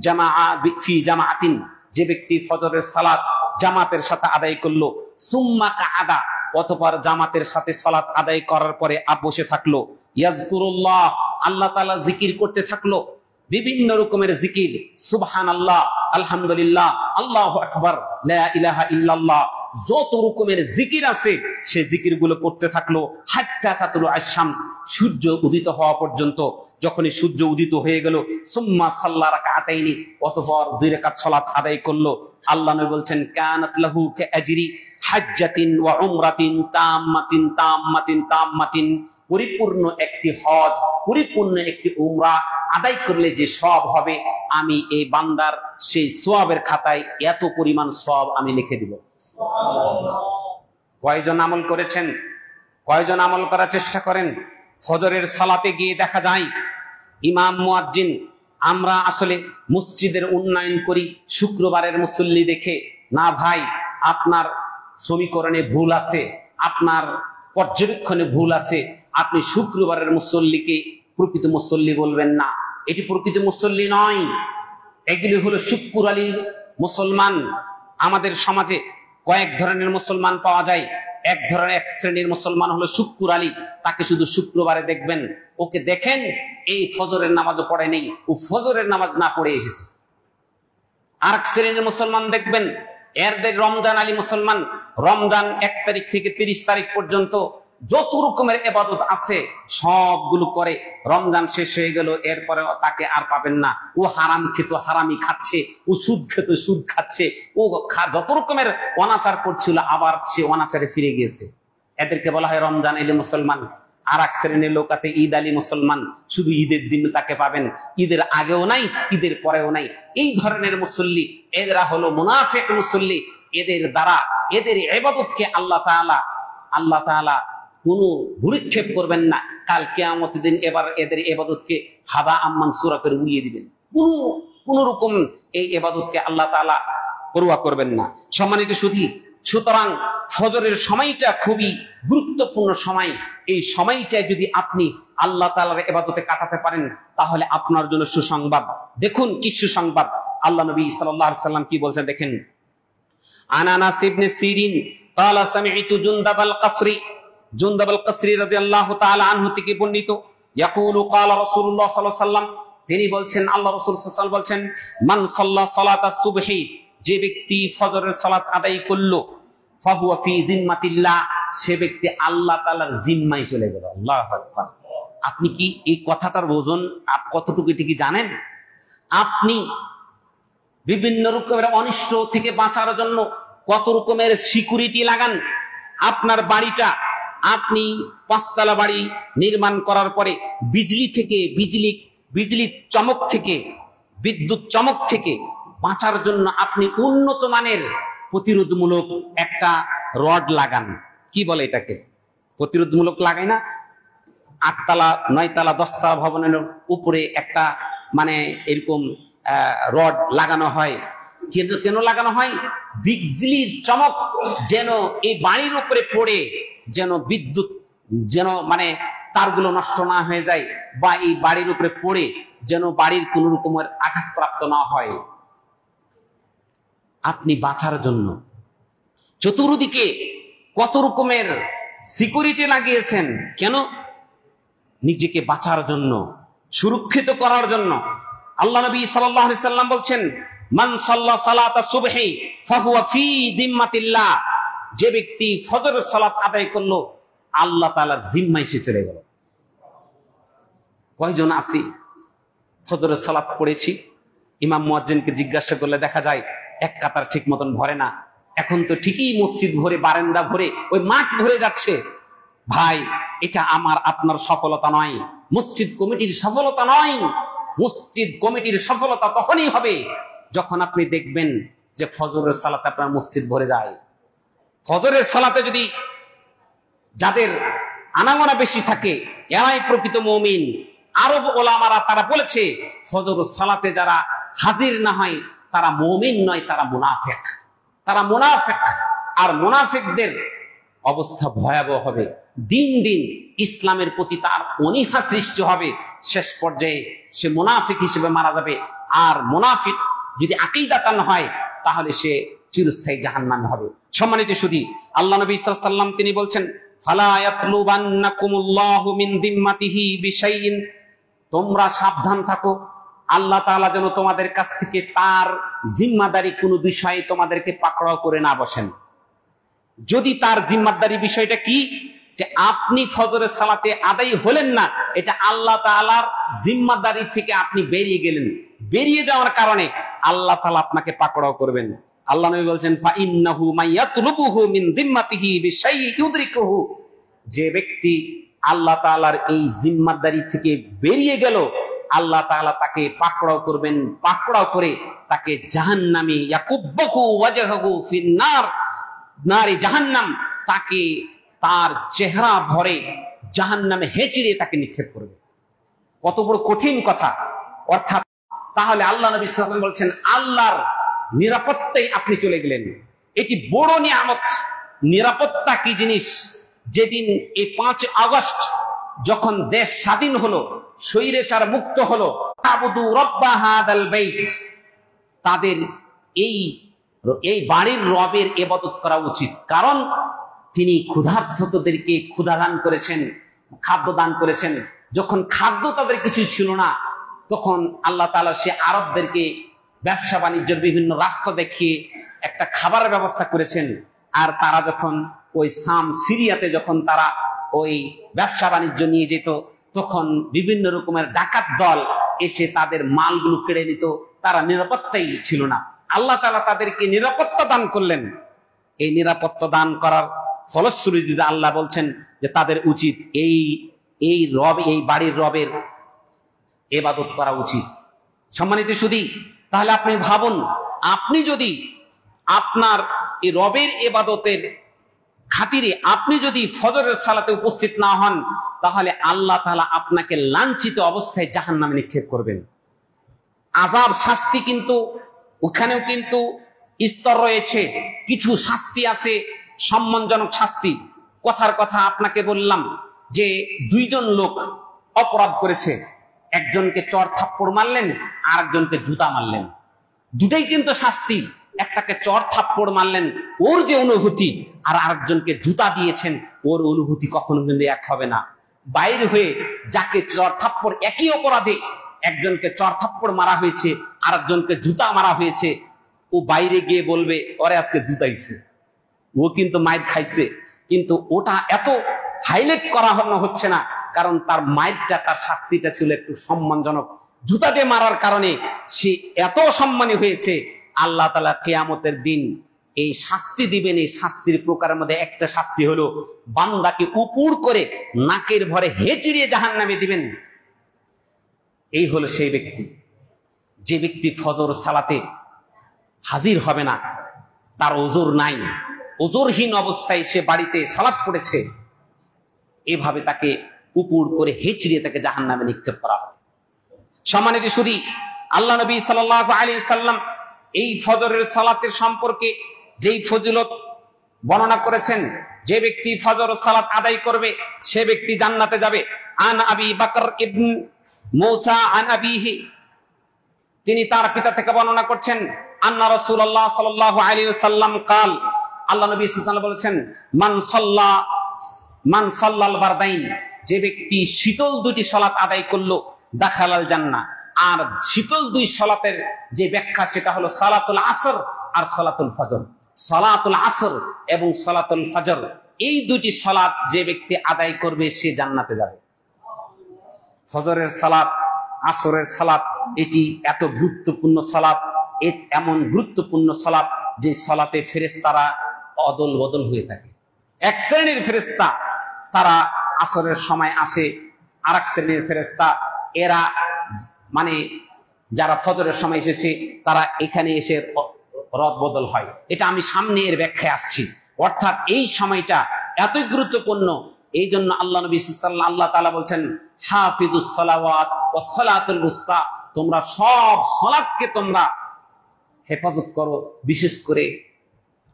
জামাআ ফি জামাআতিন, যে ব্যক্তি ফজরের সালাত জামাতের সাথে আদায় করলো, সুম্মা কাআদা, অতঃপর জামাতের সাথে সালাত আদায় করার পরে বসে থাকলো, ইয়াজকুরুল্লাহ, আল্লাহ তাআলা জিকির করতে থাকলো, বিভিন্ন রকমের জিকির, সুবহানাল্লাহ, আলহামদুলিল্লাহ, আল্লাহু আকবার, লা ইলাহা ইল্লাল্লাহ, যত রকমের জিকির আছে সে জিকির গুলো করতে থাকলো, হাত্তা তাতলু আশ-শামস, সূর্য উদিত হওয়া পর্যন্ত। যখনই সূর্য উদিত হয়ে গেল, সুম্মা সাল্লা রাকাতাইনি, অতঃপর 2 রাকাত সালাত আদায় করলো। আল্লাহ নবী বলছেন, কানাত লাহু কাআজরি হাজ্জাতিন ওয়া উমরাতিন তাম্মাতিন তাম্মাতিন তাম্মাতিন, পরিপূর্ণ একটি হজ, পরিপূর্ণ একটি উমরা আদায় করলে যে সওয়াব হবে, আমি এই বান্দার সেই সওয়াবের খাতায় এত পরিমাণ সওয়াব আমি লিখে দিব। কয়জন আমল করেছেন? কয়জন আমল করার চেষ্টা করেন? ফজরের সালাতে গিয়ে দেখা যায় ইমাম মুয়াজ্জিন, আমরা আসলে মসজিদের উন্নয়ন করি শুক্রবারের মুসল্লি দেখে। না ভাই, আপনার সমীকরণে ভুল আছে, আপনার পর্যবেক্ষণে ভুল আছে। আপনি শুক্রবারের মুসল্লিকে প্রকৃত মুসল্লি বলবেন না, এটি প্রকৃত মুসল্লি নয়, এগুলি হলো শুক্র আলী মুসলমান। আমাদের সমাজে কয়েক ধরনের মুসলমান পাওয়া যায়। এক ধরনের এক শ্রেণীর মুসলমান হলো শুক্কুর আলী, তাকে শুধু শুক্রবারে দেখবেন, ওকে দেখেন এই ফজরের নামাজও পড়ে নেই, ও ফজরের নামাজ না পড়ে এসেছে। আর এক শ্রেণীর মুসলমান দেখবেন এরদের রমজান আলী মুসলমান, রমজান 1 তারিখ থেকে 30 তারিখ পর্যন্ত যত রকমের ইবাদত আছে সবগুলো করে, রমজান শেষ হয়ে গেল এরপরে তাকে আর পাবেন না। ও হারাম খেত হারামি খাচ্ছে, ও সুদ খেত সুদ খাচ্ছে, ও যত রকমের অনাচার করছিল আবার সে অনাচারে ফিরে গিয়েছে। এদেরকে বলা হয় রমজান আলী মুসলমান। আর এক শ্রেণীর লোক আছে ঈদ আলী মুসলমান, শুধু ঈদের দিন তাকে পাবেন, ঈদের আগেও নাই ঈদের পরেও নাই। এই ধরনের মুসল্লি এরা হলো মুনাফিক মুসল্লি। এদের দ্বারা এদের ইবাদতকে আল্লাহ তাআলা কোনো ভূরিক্ষেপ করবেন না। কাল কিয়ামতের দিন এবার এদের ইবাদতকে হাবা মানসুরা করে উড়িয়ে দিবেন। কোন রকম এই ইবাদতকে আল্লাহ তাআলা পরোয়া করবেন না। সম্মানিত সুধী, সুতরাং ফজরের সময়টা খুবই গুরুত্বপূর্ণ সময়। এই সময়টায় যদি আপনি আল্লাহ তাআলার ইবাদতে কাটাতে পারেন তাহলে আপনার জন্য সুসংবাদ। দেখুন কি সুসংবাদ, আল্লাহ নবী সাল্লাল্লাহু আলাইহি সাল্লাম কি বলছেন দেখেন। আনাস ইবনে সিরিন قال سمعت جندب القصري, জুনদাব আল কাসরি রাদিয়াল্লাহু তাআলা আনহু থেকে বর্ণিত, ইয়াকুলু ক্বালা রাসূলুল্লাহ সাল্লাল্লাহু আলাইহি ওয়াসাল্লাম, তিনি বলছেন আল্লাহ রাসূল সাল্লাল্লাহু আলাইহি ওয়াসাল্লাম বলছেন, মান সাল্লা সালাতাস সুবহি, যে ব্যক্তি ফজরের সালাত আদায় করলো, ফাহুয়া ফি যিম্মাতিল্লাহ, সে ব্যক্তি আল্লাহ তাআলার জিম্মায় চলে গেল। আল্লাহু আকবার। আপনি কি এই কথাটার ওজন কতটুকু এটি কি জানেন? আপনি বিভিন্ন রকমের অনিষ্ট থেকে বাঁচার জন্য কত রকমের সিকিউরিটি লাগান। আপনার বাড়িটা আপনি 5 তলা বাড়ি নির্মাণ করার পরে বিজলি চমক থেকে, বিদ্যুৎ চমক থেকে বাঁচার জন্য আপনি উন্নত মানের প্রতিরোধমূলক একটা রড লাগান। কি বলে এটাকে? প্রতিরোধমূলক লাগাই না? 8 তলা 9 তলা 10 তলা ভবনের উপরে একটা মানে এরকম রড লাগানো হয়। কেন লাগানো হয়? বিজলির চমক যেন এই বাড়ির উপরে পড়ে যেন বিদ্যুৎ যেন মানে তারগুলো নষ্ট না হয়ে যায়, বা এই বাড়ির উপরে পড়ে যেন বাড়ির কোন রকমের আঘাতপ্রাপ্ত না হয়। আপনি বাঁচার জন্য চতুর্দিকে কত রকমের সিকিউরিটি লাগিয়েছেন। কেন? নিজেকে বাঁচার জন্য, সুরক্ষিত করার জন্য। আল্লাহ নবী সাল্লাল্লাহু আলাইহি সাল্লাম বলছেন, মান সাল্লা সালাতা সুবহি ফাহুয়া ফি যিম্মাতিল্লাহ, যে ব্যক্তি ফজরের সালাত আদায় করলো আল্লাহ তাআলার জিম্মায় সে চলে গেল। কয়জন আছি ফজরের সালাত পড়েছি, ইমাম মুয়াজ্জিনকে জিজ্ঞাসা করলে দেখা যায় এক কাতার ঠিক মতন ভরে না। এখন তো ঠিকই মসজিদ ভরে, বারান্দা ভরে, ওই মাঠ ভরে যাচ্ছে। ভাই, এটা আমার আপনার সফলতা নয়, মসজিদ কমিটির সফলতা নয়। মসজিদ কমিটির সফলতা তখনই হবে যখন আপনি দেখবেন যে ফজরের সালাতে আপনার মসজিদ ভরে যায়। ফজরের সালাতে যদি যাদের আনাগোনা বেশি থাকে এরাই প্রকৃত মুমিন। আরব ওলামারা তারা বলেছে ফজরের সালাতে যারা হাজির না হয় তারা মুমিন নয়, তারা মুনাফিক। তারা মুনাফিক। আর মুনাফিকদের অবস্থা ভয়াবহ হবে। দিন দিন ইসলামের প্রতি তার অনীহা সৃষ্টি হবে। শেষ পর্যায়ে সে মুনাফিক হিসেবে মারা যাবে। আর মুনাফিক যদি আকীদাতান হয় তাহলে সে চিরস্থায়ী জাহান্নামে হবে। সম্মানিত সুধী, আল্লাহ নবী সাল্লাল্লাহু আলাইহি ওয়াসাল্লাম তিনি বলছেন, ফালা ইয়াতলুবান্নাকুমুল্লাহু মিন যিম্মাতিহি বিশাইইন, তোমরা সাবধান থাকো আল্লাহ তাআলা যেন তোমাদের কাছ থেকে তার জিম্মাদারি কোনো বিষয়ে তোমাদেরকে পাকড়াও করে না বসেন। যদি তার জিম্মাদারি বিষয়টা কি, যে আপনি ফজরের সালাতে আদায় হলেন না, এটা আল্লাহ তাআলার জিম্মাদারি থেকে আপনি বেরিয়ে গেলেন। বেরিয়ে যাওয়ার কারণে আল্লাহ তাআলা আপনাকে পাকড়াও করবেন। আল্লাহ নবী বলছেন, ফা ইন্নাহু মাইয়াতলুবুহু মিন যিম্মাতিহি বিশাইইন ইউদরিকুহু, যে ব্যক্তি আল্লাহ তাআলার এই জিম্মাদারি থেকে বেরিয়ে গেল আল্লাহ তাআলা তাকে পাকড়াও করবেন। পাকড়াও করে তাকে জাহান্নামে ইয়াকুব্বুহু ওয়াজহুহু ফিন্নার, নারে জাহান্নাম, তাকে তার চেহারা ভরে জাহান্নামে হেঁচড়ে তাকে নিক্ষেপ করবে। কত বড় কঠিন কথা। অর্থাৎ তাহলে আল্লাহ নবী সাল্লাল্লাহু আলাইহি ওয়াসাল্লাম বলছেন আল্লাহর নিরাপত্তায় আপনি চলে গেলেন। এটি বড় নিয়ামত। নিরাপত্তা কি জিনিস? যেদিন এই 5 আগস্ট যখন দেশ স্বাধীন হলো, স্বৈরাচার মুক্ত হলো, আবুদু রাব্বা হাদাল বাইত, তাদের এই বাড়ির রবের ইবাদত করা উচিত। কারণ তিনি ক্ষুধার্তদেরকে ক্ষুধা দান করেছেন, খাদ্য দান করেছেন। যখন খাদ্য তাদের কিছু ছিল না, তখন আল্লাহ তাআলা সে আরবদেরকে ব্যবসা বাণিজ্যের বিভিন্ন রাস্তা দেখিয়ে একটা খাবারের ব্যবস্থা করেছেন। আর তারা যখন ওই শাম সিরিয়াতে যখন তারা ওই ব্যবসা বাণিজ্য নিয়ে যেত, তখন বিভিন্ন রকমের ডাকাত দল এসে তাদের মালগুলো কেড়ে নিত। তারা নিরাপত্তাই ছিল না। আল্লাহ তাআলা তাদেরকে নিরাপত্তা দান করলেন। এই নিরাপত্তা দান করার ফলশ্রুতিতে আল্লাহ বলছেন যে তাদের উচিত এই রব, এই বাড়ির রবের ইবাদত করা উচিত। সম্মানিত সুধী, তাহলে আপনি ভাবুন, আপনি যদি আপনার এই রবের ইবাদতের খাতিরে আপনি যদি ফজরের সালাতে উপস্থিত না হন, তাহলে আল্লাহ তাআলা আপনাকে লাঞ্ছিত অবস্থায় জাহান্নামে নিক্ষেপ করবেন। আযাব, শাস্তি, কিন্তু ওখানেও কিন্তু স্তর রয়েছে। কিছু শাস্তি আছে সম্মানজনক শাস্তি। কথার কথা আপনাকে বললাম যে দুইজন লোক অপরাধ করেছে, একজনকে চর থাপ্পড় মারলেন, আর একজনকে জুতা মারলেন। দুটাই কিন্তু শাস্তি। একটাকে চর থাপ্পড় মারলেন, ওর যে অনুভূতি, আর আরেকজনকে জুতা দিয়েছেন, ওর অনুভূতি কখনো কিন্তু এক হবে না। বাইরে হয়ে যাকে চর থাপ্পড়, একই অপরাধে একজনকে চর থাপ্পড় মারা হয়েছে, আর একজনকে জুতা মারা হয়েছে, ও বাইরে গিয়ে বলবে ওরে আজকে জুতাইছে, ও কিন্তু মাইর খাইছে। কিন্তু ওটা এত হাইলাইট করা হচ্ছে না, কারণ তার মাইরটা, তার শাস্তিটা ছিল একটু সম্মানজনক। জুতা দিয়ে মারার কারণে সে এত সম্মানী হয়েছে। আল্লাহ তাআলা কিয়ামতের দিন এই শাস্তি দিবেন। এই শাস্তির প্রকারের মধ্যে একটা শাস্তি হলো বান্দাকে উপর করে নাকের ভরে হেঁচড়িয়ে জাহান্নামে দিবেন। এই হলো সেই ব্যক্তি, যে ব্যক্তি ফজর সালাতে হাজির হবে না, তার ওজর নাই, ওজরহীন অবস্থায় সে বাড়িতে সালাত পড়েছে, এভাবে তাকে উপর করে হেঁচড়িয়ে তাকে জাহান্নামে নিক্ষেপ করা হবে। সম্মানিত সুধী, আল্লাহ নবী সাল্লাল্লাহু আলাইহি সাল্লাম এই ফজরের সালাতের সম্পর্কে যেই ফজিলত বর্ণনা করেছেন, যে ব্যক্তি ফজর সালাত আদায় করবে সে ব্যক্তি জান্নাতে যাবে। আন আবি বকর ইবনে মুসা আন আবিহি, তিনি তার পিতা থেকে বর্ণনা করছেন, আন্না রাসূলুল্লাহ সাল্লাল্লাহু আলাইহি ওয়াসাল্লাম قال, আল্লাহ নবী সাল্লাল্লাহু আলাইহি ওয়াসাল্লাম বলেছেন, মান সাল্লাল বারদাইন, যে ব্যক্তি শীতল দুটি সালাত আদায় করলো, দাখালাল জান্নাহ। আর শীতল দুই সালাতের যে ব্যাখ্যা, সেটা হলো সালাতুল আসর আর সালাতুল ফজর। সালাতুল আসর এবং সালাতুল ফজর, এই দুটি সালাত যে ব্যক্তি আদায় করবে সে জান্নাতে যাবে। ফজরের সালাত, আসরের সালাত, এটি এত গুরুত্বপূর্ণ সালাত, এমন গুরুত্বপূর্ণ সালাত যে সালাতে ফেরেশতারা অদল বদল হয়ে থাকে। এক শ্রেণীর ফেরেশতা তারা আসরের সময় আসে, আর এক শ্রেণীর ফেরেশতা এরা মানে যারা ফজরের সময় এসেছে তারা এখানে এসে রদ বদল হয়। এটা আমি সামনে এর ব্যাখ্যায় আসছি। অর্থাৎ এই সময়টা এতই গুরুত্বপূর্ণ, এই জন্য আল্লাহ নবী সাল্লাল্লাহু আল্লাহ তাআলা বলছেন, হাফিজুস সালাওয়াত ওয়াস সালাতুল উস্তা, তোমরা সব সালাতকে তোমরা হেফাজত করো, বিশেষ করে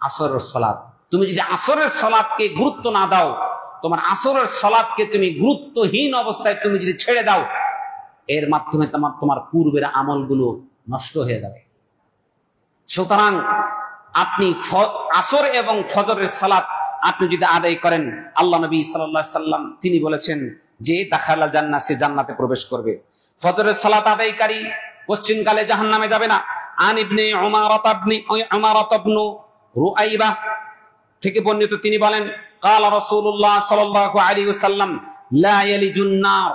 আসরের সালাত। তুমি যদি আসরের সালাতকে গুরুত্ব না দাও, তোমার আসরের সালাতকে তুমি গুরুত্বহীন অবস্থায় তুমি যদি ছেড়ে দাও, এর মাধ্যমে তোমার পূর্বের আমলগুলো নষ্ট হয়ে যাবে। সুতরাং আপনি আসর এবং ফজরের সালাত আপনি যদি আদায় করেন, আল্লাহ নবী সাল্লাল্লাহু আলাইহি সাল্লাম তিনি বলেছেন যে দাখালাল জান্নাহ, সে জান্নাতে প্রবেশ করবে। ফজরের সালাত আদায়কারী পশ্চিমকালে জাহান্নামে যাবে না। আন ইবনে উমারাত ইবনে রুআইবা থেকে বর্ণিত, তিনি বলেন, ক্বালা রাসূলুল্লাহ সাল্লাল্লাহু আলাইহি ওয়াসাল্লাম, লা ইয়ালিজুন নার,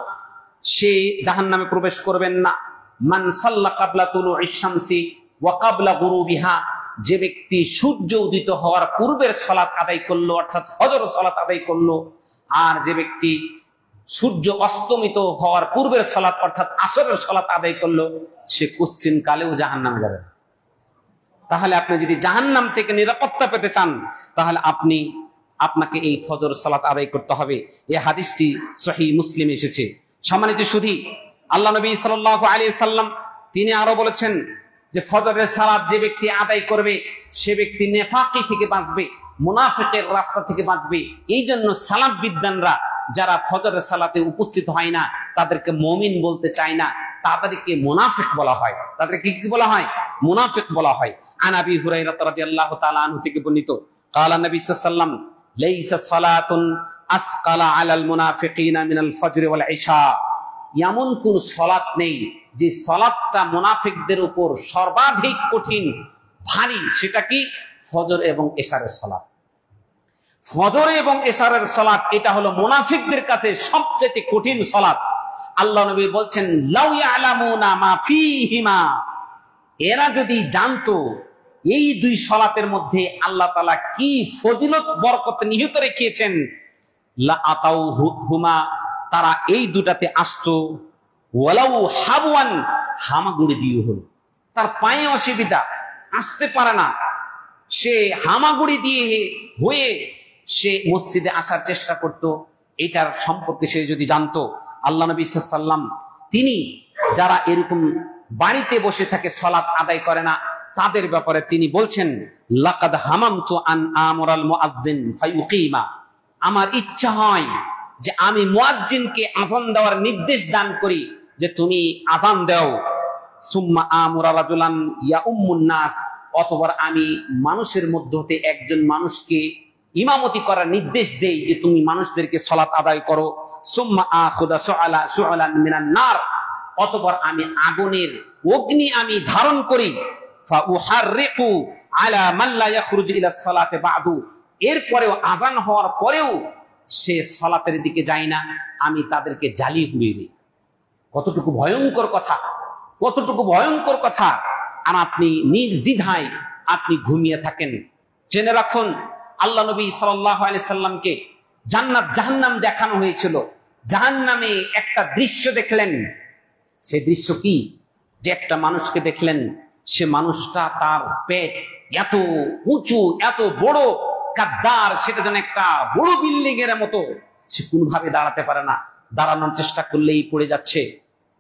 সে জাহান্নামে প্রবেশ করবেন না, মান সাল্লা ক্বাবলা তুলুইশ শামসি ওয়া ক্বাবলা গুরুবিহা, যে ব্যক্তি সূর্য উদিত হওয়ার পূর্বের সালাত আদায় করলো, অর্থাৎ ফজর সালাত আদায় করলো, আর যে ব্যক্তি সূর্য অস্তমিত হওয়ার পূর্বের সালাত অর্থাৎ আসরের সালাত আদায় করলো, সে কোশ্চিন কালেও জাহান্নামে যাবে। তাহলে আপনি যদি জাহান্নাম থেকে নিরাপত্তা পেতে চান, তাহলে আপনাকে এই ফজর সালাত আদায় করতে হবে। এই হাদিসটি সহিহ মুসলিমে এসেছে। সম্মানিত সুধী, আল্লাহ নবী সাল্লাল্লাহু আলাইহি সাল্লাম তিনি আরো বলেছেন যে ফজরের সালাত যে ব্যক্তি আদায় করবে সে ব্যক্তি নেফাকি থেকে বাঁচবে, মুনাফিকের রাস্তা থেকে বাঁচবে। এই জন্য সালাত বিদ্বানরা যারা ফজরের সালাতে উপস্থিত হয় না তাদেরকে মুমিন বলতে চায় না, তাদেরকে মুনাফিক বলা হয়। তাদেরকে কি বলা হয়? মুনাফিক বলা হয়। আন আবি হুরায়রা রাদিয়াল্লাহু তাআলা আনহু থেকে বর্ণিত, ক্বালা নবী সাল্লাল্লাহু আলাইহি ওয়াসাল্লাম, লাইসা সালাতুন আসকালা আলাল মুনাফিকিনা মিনাল ফজর ওয়াল ইশা, এমন কোন সালাত নেই যে সালাতটা মুনাফিকদের উপর সর্বাধিক কঠিন ভারী। সেটা কি? ফজর এবং ইশারের সালাত। ফজর এবং ইশারের সালাত এটা হলো মুনাফিকদের কাছে সবচেয়ে কঠিন সালাত। আল্লাহ নবী বলছেন, লাউ ইয়ালামুনা মা ফীহিমা, এরা যদি জানতো এই দুই সালাতের মধ্যে আল্লাহ তাআলা কি ফজিলত বরকত নিহিত রেখেছেন, লা আতাউহুমা, তারা এই দুটাতে আসতো, ওয়ালাউ হাবওয়ান, হামাগুড়ি দিয়ে হলো। তার পায়ে অসুবিধা, আসতে পারে না, সে হামাগুড়ি দিয়ে হয়ে সে মসজিদে আসার চেষ্টা করত। এটার সম্পর্কে সে যদি জানতো, আল্লাহ নবী সাল্লাল্লাহু আলাইহি ওয়াসাল্লাম তিনি যারা এরকম বাড়িতে বসে থাকে সালাত আদায় করে না, তাদের ব্যাপারে তিনি বলছেন, লাকাদ হামামতু আন আমরাল মুআজ্জিন ফায়ুকিমা, আমার ইচ্ছা হয় যে আমি মুয়াজ্জিনকে আযান দেওয়ার নির্দেশ দান করি যে তুমি আযান দাও। সুম্মা আমরা রাজুলান ইয়াউম্মুন নাস, অতঃপর আমি মানুষের মধ্য হতে একজন মানুষকে ইমামতি করার নির্দেশ দেই যে তুমি মানুষদেরকে সালাত আদায় করো। সুম্মা আখুদা শুআলান মিনান নার, অতঃপর আমি আগুনের অগ্নি আমি ধারণ করি। ফা উহাররিকু আলা মান লা ইয়াখরুজু ইলা সালাতি বাদু, এরপরেও আযান হওয়ার পরেও সে সালাতের দিকে যায় না, আমি তাদেরকে জ্বালিয়ে পুড়িয়ে দিই। কতটুকু ভয়ঙ্কর কথা, কতটুকু ভয়ঙ্কর কথা। আর আপনি নির্দ্বিধায় আপনি ঘুমিয়ে থাকেন। জেনে রাখুন, আল্লাহ নবী সাল্লাল্লাহু আলাইহি সাল্লামকে জান্নাত জাহান্নাম দেখানো হয়েছিল। জাহান্নামে একটা দৃশ্য দেখলেন। সেই দৃশ্য কি? যে একটা মানুষকে দেখলেন, সে মানুষটা তার পেট এত উঁচু, এত বড়, কাদ্দার, সেটা যেন একটা বড় বিল্ডিং এর মতো। সে কোনোভাবে দাঁড়াতে পারে না, দাঁড়ানোর চেষ্টা করলেই পড়ে যাচ্ছে।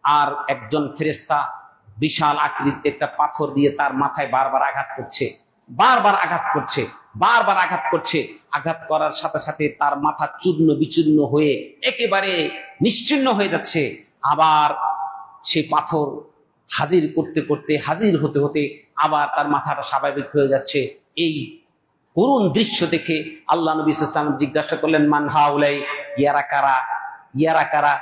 আর একজন ফেরেশতা বিশাল আকৃতির একটা পাথর দিয়ে তার মাথায় বারবার আঘাত করছে, বারবার আঘাত করছে, বারবার আঘাত করছে। আঘাত করার সাথে সাথে তার মাথা চূর্ণ বিচূর্ণ হয়ে একেবারে নিশ্চিহ্ন হয়ে যাচ্ছে। আবার সেই পাথর হাজির করতে করতে, হাজির হতে হতে আবার তার মাথাটা স্বাভাবিক হয়ে যাচ্ছে। এই করুণ দৃশ্য দেখে আল্লাহ নবী সাল্লাল্লাহু আলাইহি ওয়াসাল্লাম জিজ্ঞাসা করলেন, মান হাউলাই, ইয়ারা কারা, ইয়ারা কারা?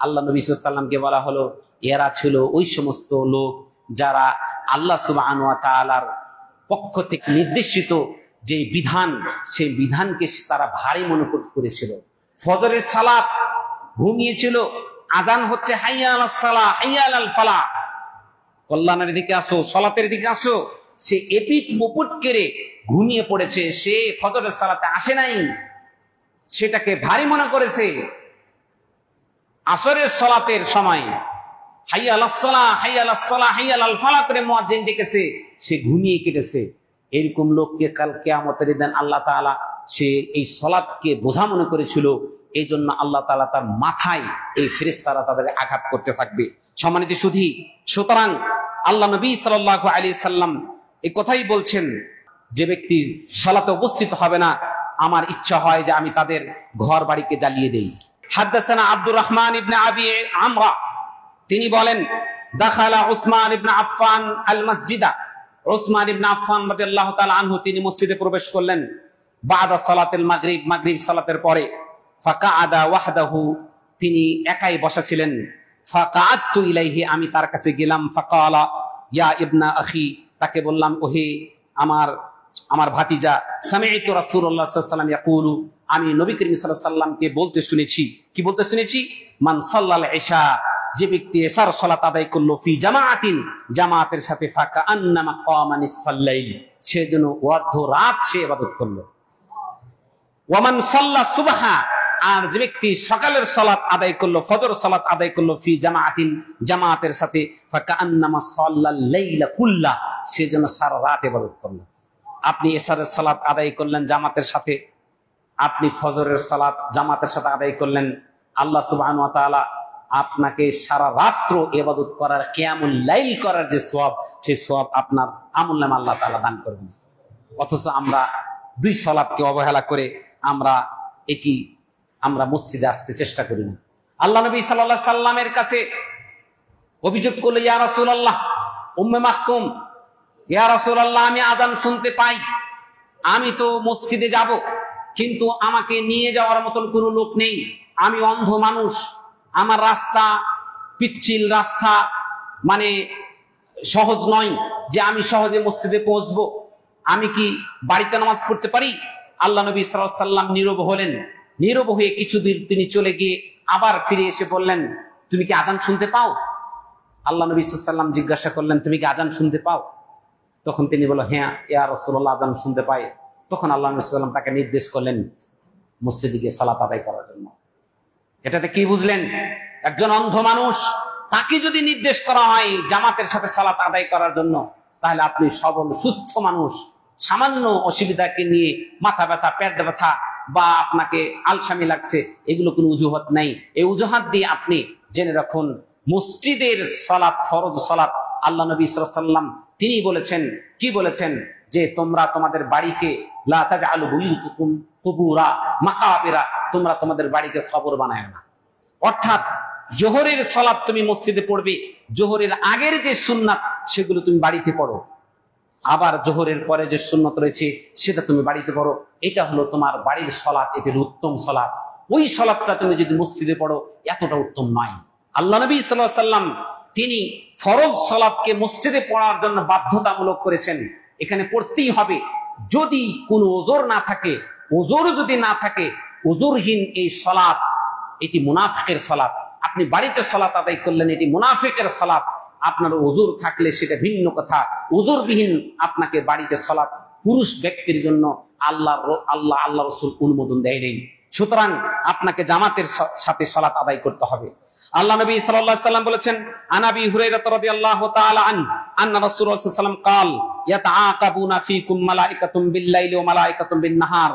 আল্লাহ নবী সাল্লাল্লাহু আলাইহি ওয়াসাল্লামকে বলা হলো, এরা ছিল ওই সমস্ত লোক যারা আল্লাহ সুবহানাহু ওয়া তাআলার পক্ষ থেকে নির্দেশিত যে বিধান, সেই বিধানকে তারা ভারী মনে করেছিল। ফজরের সালাত ঘুমিয়েছিল, আজান হচ্ছে হাইয়া আলাস সালাহ, হাইয়া আলাল ফালাহ, কল্যাণের দিকে আসো, সালাতের দিকে আসো। সে এপিট মুপুট করে ঘুমিয়ে পড়েছে, সে ফজরের সালাতে আসে নাই, সেটাকে ভারী মনে করেছে। আসরের সালাতের সময় হাইয়া আলাস সালাহ, হাইয়া আলাস সালাহ, হাইয়া আলাল ফালাহ করে মুয়াজ্জিন ডেকেছে, সে ঘুমিয়ে কেটেছে। এরকম লোককে কাল কিয়ামতের দিন আল্লাহ তাআলা সে এই সালাতকে বোঝা মনে করেছিল, এই জন্য আল্লাহ তাআলা তার মাথায় এই ফেরেশতারা তাদের আঘাত করতে থাকবে। সম্মানিত সুধী, সুতরাং আল্লাহ নবী সাল্লাল্লাহু আলাইহি সাল্লাম এই কথাই বলছেন, যে ব্যক্তি সালাতে উপস্থিত হবে না, আমার ইচ্ছা হয় যে আমি তাদের ঘর বাড়িকে জ্বালিয়ে দেই। হাদাসানা আব্দুর রহমান ইবনে আবি আমরা, তিনি বলেন, দাখালা উসমান ইবনে আফফান আল মসজিদা, উসমান ইবনে আফফান রাদিয়াল্লাহু তাআলা আনহু তিনি মসজিদে প্রবেশ করলেন বাদা সালাতুল মাগরিব, মাগরিব সালাতের পরে। ফাকাআদা ওয়াহদাহু, তিনি একাই বসা ছিলেন। ফাকাআতু ইলাইহি, আমি তার কাছে গেলাম। ফাকালা ইয়া ইবনা আখি, তাকে বললাম, ওহে আমার ভাতিজা, সামি'তু রাসূলুল্লাহ সাল্লাল্লাহু আলাইহি ওয়াসাল্লাম ইয়াকুলু, আমি নবী করিম সাল্লাল্লাহু আলাইহি ওয়াসাল্লামকে বলতে শুনেছি। কি বলতে শুনেছি? মান সাল্লাল ইশা, যে ব্যক্তি এশার সালাত আদায় করলো, ফি জামাআতিন, জামাতের সাথে, ফাকা আন্নামা কামা নিসফাল লাইল, সে যেন অর্ধ রাত সে ইবাদত করলো। ওয়া মান সাল্লা সুবহা, আর যে ব্যক্তি সকালের সালাত আদায় করলো, ফজর সালাত আদায় করলো, ফি জামাআতিন, জামাতের সাথে, ফাকা আন্নামা সাল্লাল লাইলা কুল্লা, সে যেন সারা রাত ইবাদত করলো। আপনি এশারের সালাত আদায় করলেন জামাতের সাথে, আপনি ফজরের সালাত জামাতের সাথে আদায় করলেন, আল্লাহ সুবহানাহু ওয়া তাআলা আপনাকে সারা রাত্র ইবাদত করার, কিয়ামুল লাইল করার যে সওয়াব, সেই সওয়াব আপনার আমলনামা আল্লাহ তাআলা দান করবেন। অথচ আমরা দুই সালাতকে অবহেলা করে আমরা মসজিদে আসতে চেষ্টা করি না। আল্লাহ নবী সাল্লাল্লাহু আলাইহি সাল্লামের কাছে অভিযোগ করলো, ইয়া রাসূলুল্লাহ, উম্মে মাকতুম, ইয়া রাসূলুল্লাহ, আমি আযান শুনতে পাই, আমি তো মসজিদে যাব, কিন্তু আমাকে নিয়ে যাওয়ার মতন কোনো লোক নেই, আমি অন্ধ মানুষ, আমার রাস্তা পিচ্ছিল রাস্তা, মানে সহজ নয় যে আমি সহজে মসজিদে পৌঁছবো, আমি কি বাড়িতে নামাজ পড়তে পারি? আল্লাহ নবী সাল্লাল্লাহু আলাইহি ওয়াসাল্লাম নীরব হলেন। নীরব হয়ে কিছুদিন তিনি চলে গিয়ে আবার ফিরে এসে বললেন, তুমি কি আজান শুনতে পাও? আল্লাহ নবী সাল্লাল্লাহু আলাইহি ওয়াসাল্লাম জিজ্ঞাসা করলেন, তুমি কি আজান শুনতে পাও? তখন তিনি বললেন, হ্যাঁ ইয়া রাসূলুল্লাহ, আজান শুনতে পাই। তখন আল্লাহ নবী সাল্লাল্লাহু আলাইহি ওয়াসাল্লাম তাকে নির্দেশ করলেন মসজিদে গিয়ে সালাত আদায় করার জন্য। এটাতে কি বুঝলেন? একজন অন্ধ মানুষ, তাকে যদি নির্দেশ করা হয় জামাতের সাথে সালাত আদায় করার জন্য, তাহলে আপনি সবল সুস্থ মানুষ, সামান্য অসুবিধাকে নিয়ে মাথা ব্যথা, পেট ব্যথা বা আপনাকে আলসামি লাগছে, এগুলো কোনো অজুহাত নাই। এই অজুহাত দিয়ে আপনি জেনে রাখুন, মসজিদের সালাত ফরজ সালাত। আল্লাহ নবী সাল্লাল্লাহু আলাইহি ওয়াসাল্লাম তিনি বলেছেন, কি বলেছেন? যে তোমরা তোমাদের বাড়িকে লা তাজআলু বুয়ুতাকুম কুবুরা মাকাবিরা, তোমরা তোমাদের বাড়িকে কবর বানায় না। অর্থাৎ জোহরের সালাত তুমি মসজিদে পড়বে, জোহরের আগের যে সুন্নাত সেগুলো তুমি বাড়িতে পড়ো, আবার জোহরের পরে যে সুন্নত রয়েছে সেটা তুমি বাড়িতে পড়ো। এটা হলো তোমার বাড়ির সালাত, এটা উত্তম সালাত। ওই সালাতটা তুমি যদি মসজিদে পড়ো এতটা উত্তম নয়। আল্লাহ নবী সাল্লাল্লাহু আলাইহি ওয়াসাল্লাম তিনি ফরজ সালাতকে মসজিদে পড়ার জন্য বাধ্যতামূলক করেছেন। এখানে পড়তেই হবে। যদি কোনো ওজর না থাকে, ওজর যদি না থাকে, ওজরহীন এই সালাত এটি মুনাফিকের সালাত। আপনি বাড়িতে সালাত আদায় করলেন, এটি মুনাফিকের সালাত। আপনার ওজর থাকলে সেটা ভিন্ন কথা। ওজরবিহীন আপনাকে বাড়িতে সালাত পুরুষ ব্যক্তির জন্য আল্লাহ রাসূল অনুমোদন দেয় নেই। সুতরাং আপনাকে জামাতের সাথে সালাত আদায় করতে হবে। আল্লাহ নবী সাল্লাল্লাহু আলাইহি ওয়াসাল্লাম বলেছেন, আন আবি হুরায়রা রাদিয়াল্লাহু তাআলা আন্না রাসূলুল্লাহ সাল্লাল্লাহু আলাইহি ওয়াসাল্লাম قال ইয়াতাআকাবুনা ফীকুম মালাইকাতুম বিল-লাইলি ওয়া মালাইকাতুম বিন-নাহার।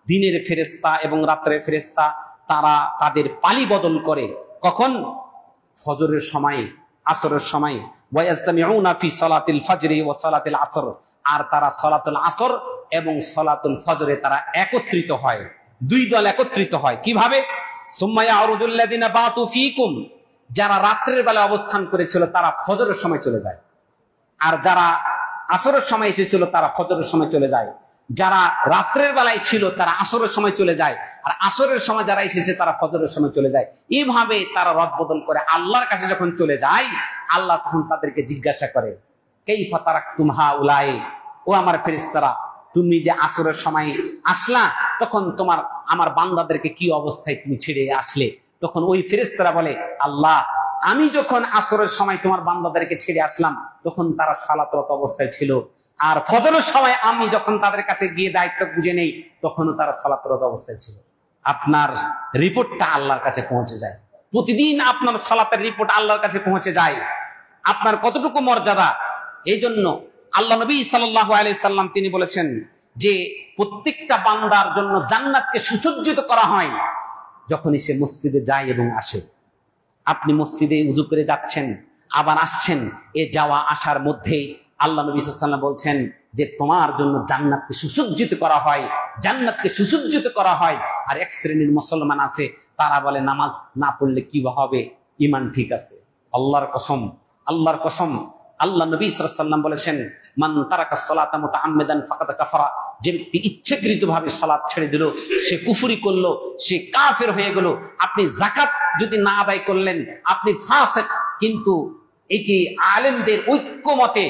দিনের ফেরেশতা এবং রাতের ফেরেশতা তারা তাদের পালি বদল করে। কখন? ফজরের সময়, আসরের সময়। ওয়া ইয়াজতামিউনা ফি সালাতিল ফাজরি ওয়া সালাতিল আসর। আর তারা সালাতুল আসর এবং সালাতুল ফজরে তারা একত্রিত হয়, দুই দল একত্রিত হয়। কিভাবে? সুম্মা ইয়ারুজুল লাযিনা বাতু ফীকুম, যারা রাতের বেলা অবস্থান করেছিল তারা ফজরের সময় চলে যায়, আর যারা আসরের সময় এসেছিল তারা ফজরের সময় চলে যায়। যারা রাত্রের বেলায় ছিল তারা আসরের সময় চলে যায়, আর আসরের সময় যারা এসেছে তারা ফজরের সময় চলে যায়। এইভাবে তারা রদ বদল করে আল্লাহর কাছে যখন চলে যায়, আল্লাহ তখন তাদেরকে জিজ্ঞাসা করে, কাইফা তারাকতুম হাউলাই, ও আমার ফেরেশতারা, তুমি যে আসরের সময় আসলা, তখন তোমার আমার বান্দাদেরকে কি অবস্থায় তুমি ছেড়ে আসলে? তখন ওই ফেরেশতারা বলে, আল্লাহ, আমি যখন আসরের সময় তোমার বান্দাদেরকে ছেড়ে আসলাম তখন তারা সালাতরত অবস্থায় ছিল, আর ফজরের সময় আমি যখন তাদের কাছে গিয়ে দায়িত্ব বুঝে নেই তখনও তারা সালাতরত অবস্থায় ছিল। আপনার রিপোর্টটা আল্লাহর কাছে পৌঁছে যায়। প্রতিদিন আপনার সালাতের রিপোর্ট আল্লাহর কাছে পৌঁছে যায়, আপনার কতটুকু মর্যাদা। এই জন্য আল্লাহ নবী সাল্লাল্লাহু আলাইহি সাল্লাম তিনি বলেছেন যে প্রত্যেকটা বান্দার জন্য জান্নাতকে সুসজ্জিত করা হয় যখনই সে মসজিদে যায় এবং আসে। আপনি মসজিদে উযু করে যাচ্ছেন আবার আসছেন, এ যাওয়া আসার মধ্যে আল্লাহ নবী সাল্লাল্লাহু আলাইহি ওয়াসাল্লাম বলছেন যে তোমার জন্য জান্নাতকে সুসজ্জিত করা হয়, জান্নাতকে সুসজ্জিত করা হয়। আর এক শ্রেণীর মুসলমান আছে, তারা বলে নামাজ না পড়লে কি হবে, ঈমান ঠিক আছে। আল্লাহর কসম, আল্লাহর কসম, আল্লাহ নবী সাল্লাল্লাহু আলাইহি ওয়াসাল্লাম বলেছেন, মান তারাকা সালাতা মুতাআম্মিদান ফাকাদ কাফারা, যে ব্যক্তি ইচ্ছাকৃতভাবে সালাত ছেড়ে দিল সে কুফরি করলো, সে কাফের হয়ে গেল। আপনি যাকাত যদি না আদায় করলেন আপনি ফাসিক। কিন্তু এটি আলেমদের ঐক্যমতে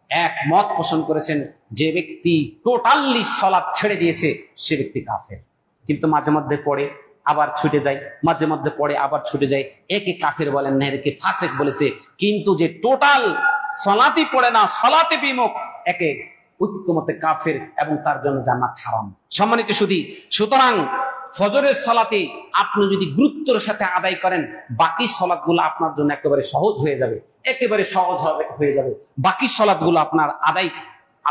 এক মত পোষণ করেছেন, যে ব্যক্তি টোটালি সালাত ছেড়ে দিয়েছে সে ব্যক্তি কাফের। কিন্তু মাঝে মধ্যে পড়ে আবার ছুটে যায়, মাঝে মধ্যে পড়ে আবার ছুটে যায়, একে কাফের বলেন না, একে ফাসিক বলেছে। কিন্তু যে টোটাল সালাতই পড়ে না, সালাতে বিমুখ, একে ঐক্যমতে কাফের এবং তার জন্য জান্নাত হারাম। সম্মানিত সুধী, সুতরাং ফজরের সালাতে আপনি যদি গুরুত্বের সাথে আদায় করেন, বাকি সালাতগুলো আপনার জন্য একেবারে সহজ হয়ে যাবে, একেবারে সহজ হয়ে যাবে। বাকি সালাতগুলো আপনার আদায়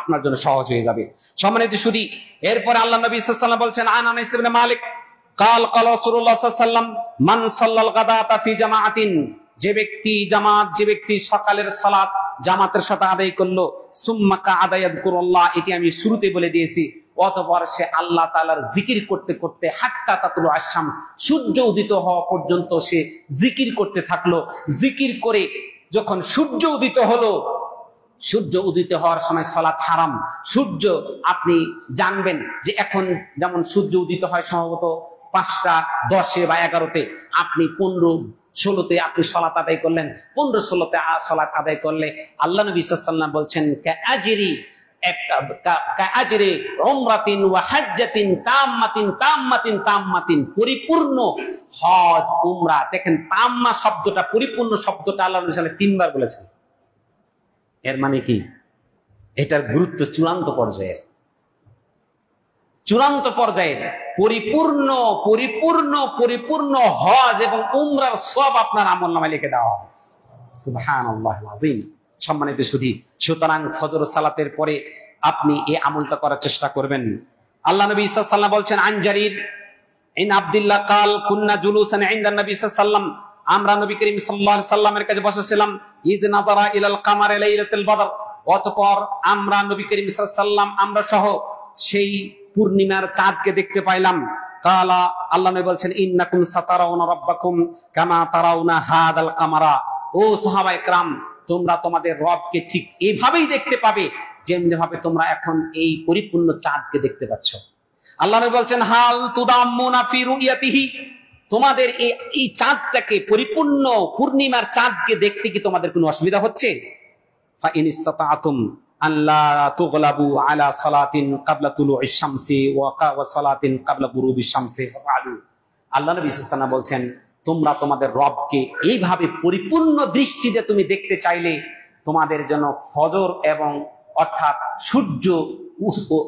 আপনার জন্য সহজ হয়ে যাবে। সম্মানিত সুধী, এরপরে আল্লাহ নবী সাল্লাল্লাহু আলাইহি ওয়াসাল্লাম বলছেন, আন আনাস ইবনে মালিক قال قال رسول الله صلى الله عليه وسلم من صلى الغداة في جماعة, যে ব্যক্তি সকালের সালাত জামাতের সাথে আদায় করলো, সুম্মা কাআদা ইয়াযকুরুল্লাহ, এটি আমি শুরুতে বলে দিয়েছি, অতঃপর সে আল্লাহ তাআলার জিকির করতে করতে হাত্তা তাতলু আশ-শামস, সূর্য উদিত হওয়া পর্যন্ত সে জিকির করতে থাকলো। জিকির করে যখন সূর্য উদিত হলো সূর্য উদিত হওয়ার সময় সালাত হারাম। সূর্য আপনি জানবেন যে এখন যেমন সূর্য উদিত হয় সম্ভবত 5টা 10-এ বা 11-তে, আপনি 15-16-তে আপনি সালাত আদায় করলেন, 15-16-তে সালাত আদায় করলে আল্লাহ নবী সাল্লাল্লাহু আলাইহি ওয়াসাল্লাম বলছেন কাআজরি উমরাতিন ওয়া হাজ্জাতিন তাম্মাতিন, পরিপূর্ণ হজ উমরা। দেখেন তাম্মা শব্দটা, পরিপূর্ণ শব্দটা আল্লাহ নবী সাল্লাল্লাহু আলাইহি ওয়াসাল্লাম 3 বার বলেছেন। এর মানে কি? এটার গুরুত্ব চূড়ান্ত পর্যায়ের, পরিপূর্ণ পরিপূর্ণ পরিপূর্ণ হজ এবং উমরার সব আপনার আমলনামায় লিখে দেওয়া হবে। সুবহানাল্লাহিল আযীম। সম্মানিত সুধী, সুতরাং ফজর সালাতের পরে আপনি এই আমলটা করার চেষ্টা করবেন। আল্লাহ নবী সাল্লাল্লাহু আলাইহি ওয়াসাল্লাম বলছেন, আন জারির ইন আব্দুল্লাহ কাল কুন্না জুলুসান ইনদা নবী সাল্লাল্লাহু আলাইহি ওয়াসাল্লাম, আমরা নবী করিম সাল্লাল্লাহু আলাইহি ওয়াসাল্লামের কাছে বসেছিলাম। ইজ নাযারা ইলাল কামারি লাইলাতুল বদর, অতঃপর আমরা নবী করিম সাল্লাল্লাহু আলাইহি ওয়াসাল্লাম আমরা সহ সেই পূর্ণিমার চাঁদকে দেখতে পাইলাম। কালা, আল্লাহ নবী বলছেন, ইন্নাকুম সাতারাউনা রাব্বাকুম কামা তারাউনা হাদাল কামারা। ও সাহাবায়ে কেরাম, তোমরা তোমাদের রবকে ঠিক এইভাবেই দেখতে পাবে যেমনি ভাবে তোমরা এখন এই পরিপূর্ণ চাঁদকে দেখতে পাচ্ছ। আল্লাহ নবী বলছেন, হাল তুদাম্মুনা ফি রুইয়াতিহি, তোমাদের এই চাঁদটাকে, পরিপূর্ণ পূর্ণিমার চাঁদকে দেখতে কি তোমাদের কোনো অসুবিধা হচ্ছে? ফা ইন ইসতাতাতুম আল্লা তুগলাবু আলা সালাতিন ক্বাবলা তুলুইশ শামসি ওয়া সালাতিন ক্বাবলা গুরুবিশ শামসি ফাআলু। আল্লাহ নবী সাল্লাল্লাহু আলাইহি ওয়াসাল্লাম বলছেন, তোমরা তোমাদের রবকে এইভাবে পরিপূর্ণ দৃষ্টিতে তুমি দেখতে চাইলে তোমাদের জন্য ফজর এবং অর্থাৎ সূর্য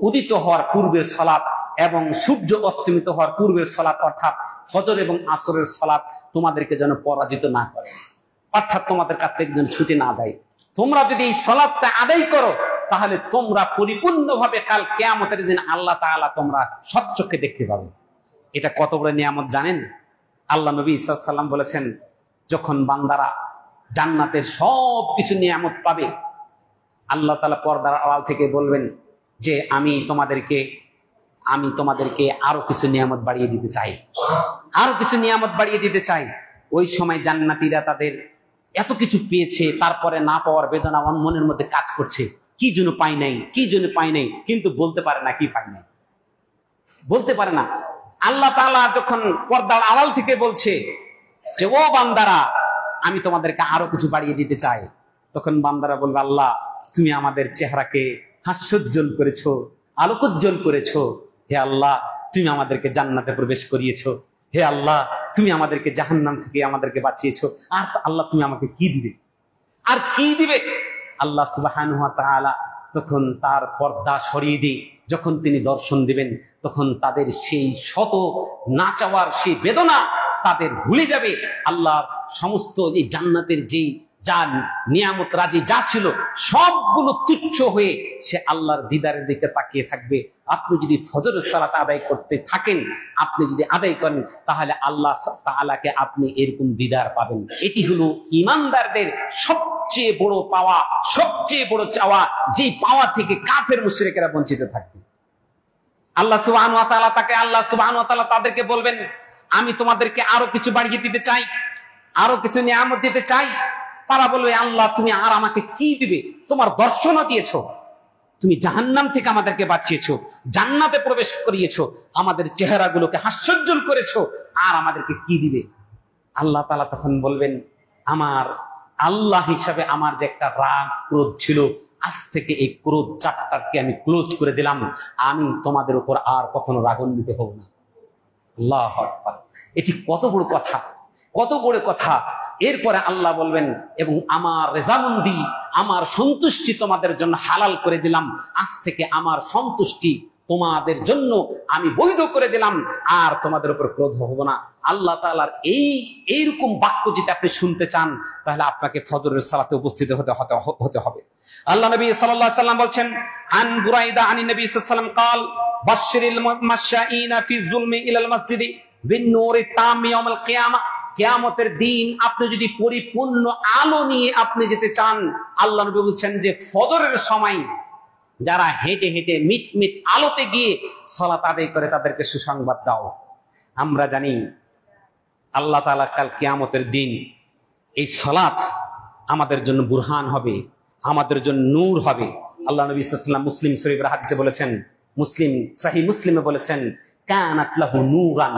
উদিত হওয়ার পূর্বের সালাত এবং সূর্য অস্তমিত হওয়ার পূর্বের সালাত অর্থাৎ ফজর এবং আসরের সালাত তোমাদেরকে যেন পরাজিত না করে, অর্থাৎ তোমাদের কাছ থেকে যেন ছুটে না যায়। তোমরা যদি এই সালাতটা আদায় করো তাহলে তোমরা পরিপূর্ণভাবে কাল কিয়ামতের দিন আল্লাহ তাআলা তোমরা সচক্ষে দেখতে পাবে। এটা কত বড় নিয়ামত জানেন? আল্লাহ নবী সাল্লাল্লাহু আলাইহি ওয়াসাল্লাম বলেছেন, যখন বান্দারা জান্নাতের সব কিছু নিয়ামত পাবে, আল্লাহ তাআলা পর্দার আড়াল থেকে বলবেন যে আমি তোমাদেরকে আরো কিছু নিয়ামত বাড়িয়ে দিতে চাই, আরো কিছু নিয়ামত বাড়িয়ে দিতে চাই। ওই সময় জান্নাতীরা তাদের এত কিছু পেয়েছে, তারপরে না পাওয়ার বেদনা মনের মধ্যে কাজ করছে, কি জন্য পাই নাই, কিন্তু বলতে পারে না কি পাই নাই, বলতে পারে না। আল্লাহ তাআলা যখন পর্দার আড়াল থেকে বলছে যে ও বান্দারা, আমি তোমাদেরকে আরো কিছু বাড়িয়ে দিতে চাই, তখন বান্দারা বলবে, আল্লাহ তুমি আমাদের চেহারাকে হাস্যোজ্জ্বল করেছো, আলোকোজ্জ্বল করেছো। হে আল্লাহ, তুমি আমাদেরকে জান্নাতে প্রবেশ করিয়েছো। হে আল্লাহ, তুমি আমাদেরকে জাহান্নাম থেকে আমাদেরকে বাঁচিয়েছো। আর আল্লাহ তুমি আমাকে কি দিবে, আর কি দিবে? আল্লাহ সুবহানাহু ওয়া তাআলা তখন তার পর্দা সরিয়ে দিয়ে যখন তিনি দর্শন দিবেন, তখন তাদের সেই শত না চাওয়ার সেই বেদনা তাদের ভুলে যাবে। আল্লাহর সমস্ত এই জান্নাতের যেই যা নিয়ামত রাজি যা ছিল সবগুলো তুচ্ছ হয়ে সে আল্লাহর দিদারের দিকে তাকিয়ে থাকবে। আপনি যদি ফজরের সালাত আদায় করতে থাকেন, আপনি যদি আদায় করেন, তাহলে আল্লাহ তাআলাকে আপনি এরকম দিদার পাবেন। এটি হলো ঈমানদারদের সবচেয়ে বড় পাওয়া, সবচেয়ে বড় চাওয়া, যেই পাওয়া থেকে কাফের মুশরিকেরা বঞ্চিত থাকবে। আল্লাহ সুবহানাহু ওয়া তাআলা তাদেরকে বলবেন, আমি তোমাদেরকে আরো কিছু বাড়িয়ে দিতে চাই, আরো কিছু নিয়ামত দিতে চাই। তারা বলবে, আল্লাহ তুমি আর আমাকে কি দিবে? তোমার দর্শনও দিয়েছো, তুমি জাহান্নাম থেকে আমাদেরকে বাঁচিয়েছো, জান্নাতে প্রবেশ করিয়েছো, আমাদের চেহারাগুলোকে হাস্যোজ্জ্বল করেছো, আর আমাদেরকে কি দিবে? আল্লাহ তাআলা তখন বলবেন, আমার আল্লাহ হিসাবে আমার যে একটা রাগ ক্রোধ ছিল, আজ থেকে এই ক্রোধ চ্যাপ্টারকে আমি ক্লোজ করে দিলাম, আমি তোমাদের উপর আর কখনো রাগান্বিত হব না। আল্লাহু আকবার। এটি কত বড় কথা, কত বড় কথা। এরপরে আল্লাহ বলবেন, এবং আমার রেজামন্দি, আমার সন্তুষ্টি তোমাদের জন্য হালাল করে দিলাম, আজ থেকে আমার সন্তুষ্টি তোমাদের জন্য আমি বৈধ করে দিলাম, আর তোমাদের উপর ক্রোধ হব না। আল্লাহ তাআলার এইরকম বাক্য যদি আপনি শুনতে চান, তাহলে আপনাকে ফজরের সালাতে উপস্থিত হতে হবে। আল্লাহ নবী সাল্লাল্লাহু আলাইহি ওয়াসাল্লাম বলছেন, আন বুরাইদা আনি নবী সাল্লাল্লাহু আলাইহি ওয়াসাল্লাম قال বাশশিরিল মাশাঈনা ফি যুলমি ইলাল মসজিদি বিন-নূরি তাম ইয়াউমাল কিয়ামা। কিয়ামতের দিন আপনি যদি পরিপূর্ণ আলো নিয়ে আপনি যেতে চান, আল্লাহ নবী বলছেন যে ফজরের সময় যারা হেঁটে হেঁটে মিটমিট আলোতে গিয়ে সালাত আদায় করে তাদেরকে সুসংবাদ দাও। আমরা জানি আল্লাহ তাআলা কাল কিয়ামতের দিন এই সালাত আমাদের জন্য বুরহান হবে, আমাদের জন্য নূর হবে। আল্লাহ নবী সাল্লাল্লাহু আলাইহি ওয়াসাল্লাম মুসলিম শরীফের হাদিসে বলেছেন, সহিহ মুসলিমে বলেছেন, কানাত লাহু নূরান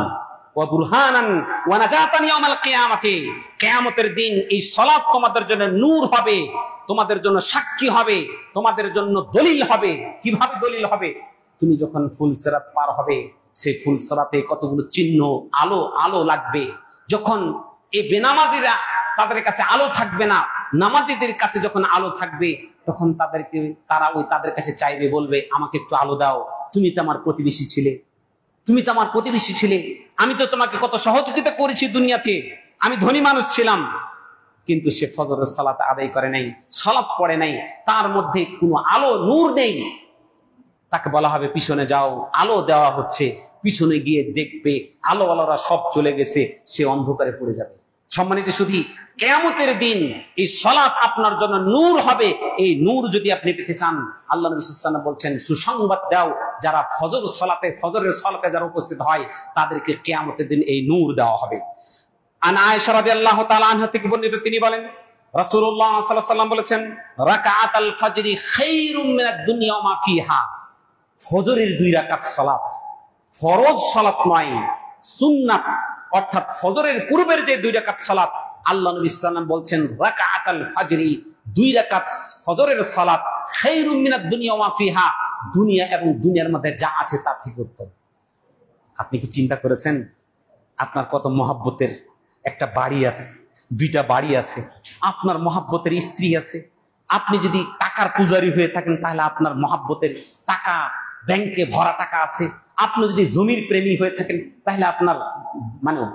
ওয়া বুরহানান ওয়া নাজাতান ইয়াউমাল কিয়ামাতি। কিয়ামতের দিন এই সালাত তোমাদের জন্য নূর হবে, তোমাদের জন্য সাক্ষী হবে, তোমাদের জন্য দলিল হবে। কিভাবে দলিল হবে? তুমি যখন ফুলসিরাত পার হবে, সেই ফুলসিরাতে কতগুলো চিহ্ন, আলো আলো লাগবে। যখন এই বেনামাজিরা, তাদের কাছে আলো থাকবে না, নামাজিদের কাছে যখন আলো থাকবে, তখন তাদের কাছে চাইবে, বলবে, আমাকে একটু আলো দাও, তুমি তো আমার প্রতিবেশী ছিলে, তুমি তো আমার প্রতিবেশী ছিলে, আমি তো তোমাকে কত সহযোগিতা করেছি দুনিয়াতে, আমি ধনী মানুষ ছিলাম। কিন্তু সে ফজরের সালাত আদায় করে নাই, সালাত পড়ে নাই, তার মধ্যে কোনো আলো নূর নেই। তাকে বলা হবে পিছনে যাও, আলো দেওয়া হচ্ছে, পিছনে গিয়ে দেখবে আলোওয়ালারা সব চলে গেছে, সে অন্ধকারে পড়ে যাবে। সম্মানিত সুধী, কিয়ামতের দিন এই সালাত আপনার জন্য নূর হবে। এই নূর যদি আপনি পেতে চান, আল্লাহ নবী সাল্লাল্লাহু আলাইহি ওয়াসাল্লাম বলছেন, সুসংবাদ দাও, যারা ফজরের সালাতে যারা উপস্থিত হয়, তাদেরকে কিয়ামতের দিন এই নূর দেওয়া হবে। আন আয়েশা রাদিয়াল্লাহু তাআলা আনহা থেকে বর্ণিত, তিনি বলেন, রাসূলুল্লাহ সাল্লাল্লাহু আলাইহি ওয়াসাল্লাম বলেছেন, রাকাআতুল ফজরি খায়রুম মিনাদ দুনিয়া ওয়া মা ফিহা। ফজরের 2 রাকাত সালাত, ফরজ সালাত নয়, সুন্নাত, অর্থাৎ ফজরের পূর্বের যে 2 রাকাত সালাত, আল্লাহ নবী সাল্লাল্লাহু আলাইহি ওয়াসাল্লাম বলছেন, রাকাআতুল ফজরি, 2 রাকাত ফজরের সালাত, খায়রুম মিনাদ দুনিয়া ওয়া মা ফিহা, দুনিয়া এবং দুনিয়ার মধ্যে যা আছে তার থেকে উত্তম। আপনি কি চিন্তা করেছেন, আপনার কত মহাব্বতের একটা বাড়ি আছে, 2টা বাড়ি আছে, আপনার মহাব্বতের স্ত্রী আছে। আপনি যদি টাকার পূজারী হয়ে থাকেন, তাহলে আপনার মহাব্বতের টাকা, ব্যাংকে ভরা টাকা আছে। আপনি যদি জমির প্রেমী হয়ে থাকেন, তাহলে আপনার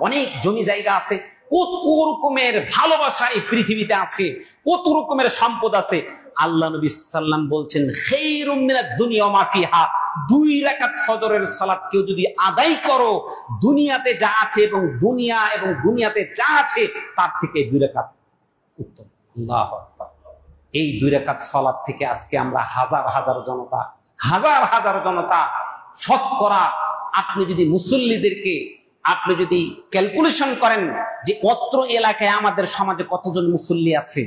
অনেক জমি জায়গা আছে। কত রকমের ভালোবাসা এই পৃথিবীতে আছে, কত রকমের সম্পদ আছে। আল্লাহ নবী সাল্লাল্লাহু আলাইহি ওয়াসাল্লাম বলছেন, খায়রুম মিনাদ দুনিয়া ওয়া মা ফিহা, 2 রাকাত ফজরের সালাত কেউ যদি আদায় করো, দুনিয়াতে যা আছে এবং দুনিয়াতে যা আছে তার থেকে 2 রাকাত উত্তম। আল্লাহু আকবার। এই 2 রাকাত সালাত থেকে আজকে আমরা হাজার হাজার জনতা শতকরা, আপনি যদি মুসল্লিদেরকে আপনি যদি ক্যালকুলেশন করেন যে অত্র এলাকায় আমাদের সমাজে কতজন মুসল্লি আছে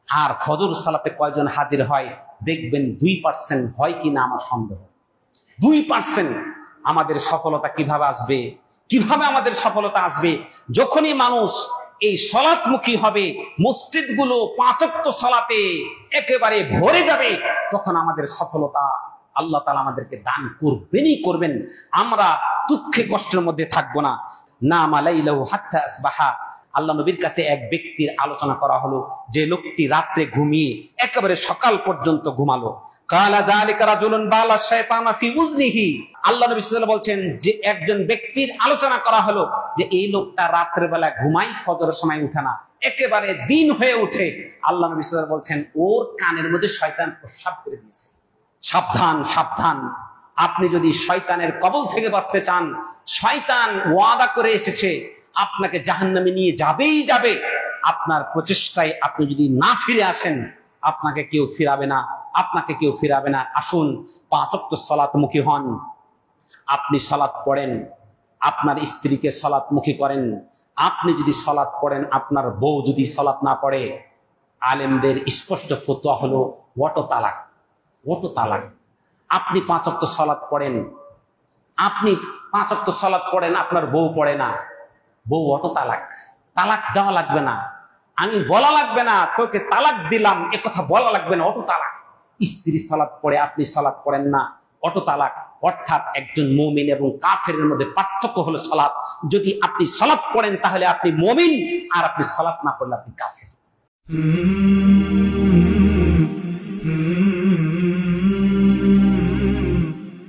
আর ফজর সালাতে কয়জন হাজির হয়, দেখবেন 2% হয় কিনা আমার সন্দেহ। 2%। আমাদের সফলতা কিভাবে আসবে? আমাদের সফলতা আসবে যখনই মানুষ এই সালাতমুখী হবে, মসজিদগুলো 5 ওয়াক্ত সালাতে একেবারে ভরে যাবে, তখন আমাদের সফলতা আল্লাহ তাআলা আমাদেরকে দান করবেন। আমরা দুঃখে কষ্টের মধ্যে থাকবো না। নামা লাইলাহু হাত্তা আসবাহা। আল্লাহ নবীর কাছে এক ব্যক্তির আলোচনা করা হলো, যে লোকটি রাত্রে ঘুমিয়ে একেবারে সকাল পর্যন্ত ঘুমালো। কালা যালিকা রাজুলুন বালা শায়তানা ফি উযনিহি। আল্লাহ নবী সাল্লাল্লাহু আলাইহি ওয়াসাল্লাম বলছেন যে একজন ব্যক্তির আলোচনা করা হলো যে এই লোকটা রাতের বেলা ঘুমায়, ফজরের সময় উঠে না, একেবারে দিন হয়ে ওঠে। আল্লাহ নবী সাল্লাল্লাহু আলাইহি ওয়াসাল্লাম বলছেন ওর কানের মধ্যে শয়তান প্রস্রাব করে দিয়েছে। সাবধান। আপনি যদি শয়তানের কবল থেকে বাঁচতে চান, শয়তান ওয়াদা করে এসেছে আপনাকে জাহান্নামে নিয়ে যাবে। আপনার প্রচেষ্টায় আপনি যদি না ফিরে আসেন, আপনাকে কেউ ফিরাবে না। আসুন 5 ওয়াক্ত সালাতমুখী হন। আপনি সালাত পড়েন, আপনার স্ত্রীকে সালাতমুখী করেন। আপনি যদি সালাত পড়েন, আপনার বউ যদি সালাত না পড়ে, আলেমদের স্পষ্ট ফতোয়া হলো ওয়াটো তালাক। আপনি 5 ওয়াক্ত সালাত পড়েন, আপনার বউ পড়ে না, বউ অটো তালাক দেওয়া লাগবে না, আমি বলা লাগবে না তোকে তালাক দিলাম, এ কথা বলা লাগবে না, অটো তালাক। স্ত্রী সালাত পড়ে, আপনি সালাত পড়েন না, অটো তালাক। অর্থাৎ একজন মুমিন এবং কাফেরের মধ্যে পার্থক্য হলো সালাত। যদি আপনি সালাত পড়েন তাহলে আপনি মুমিন, আর আপনি সালাত না পড়লে আপনি কাফের।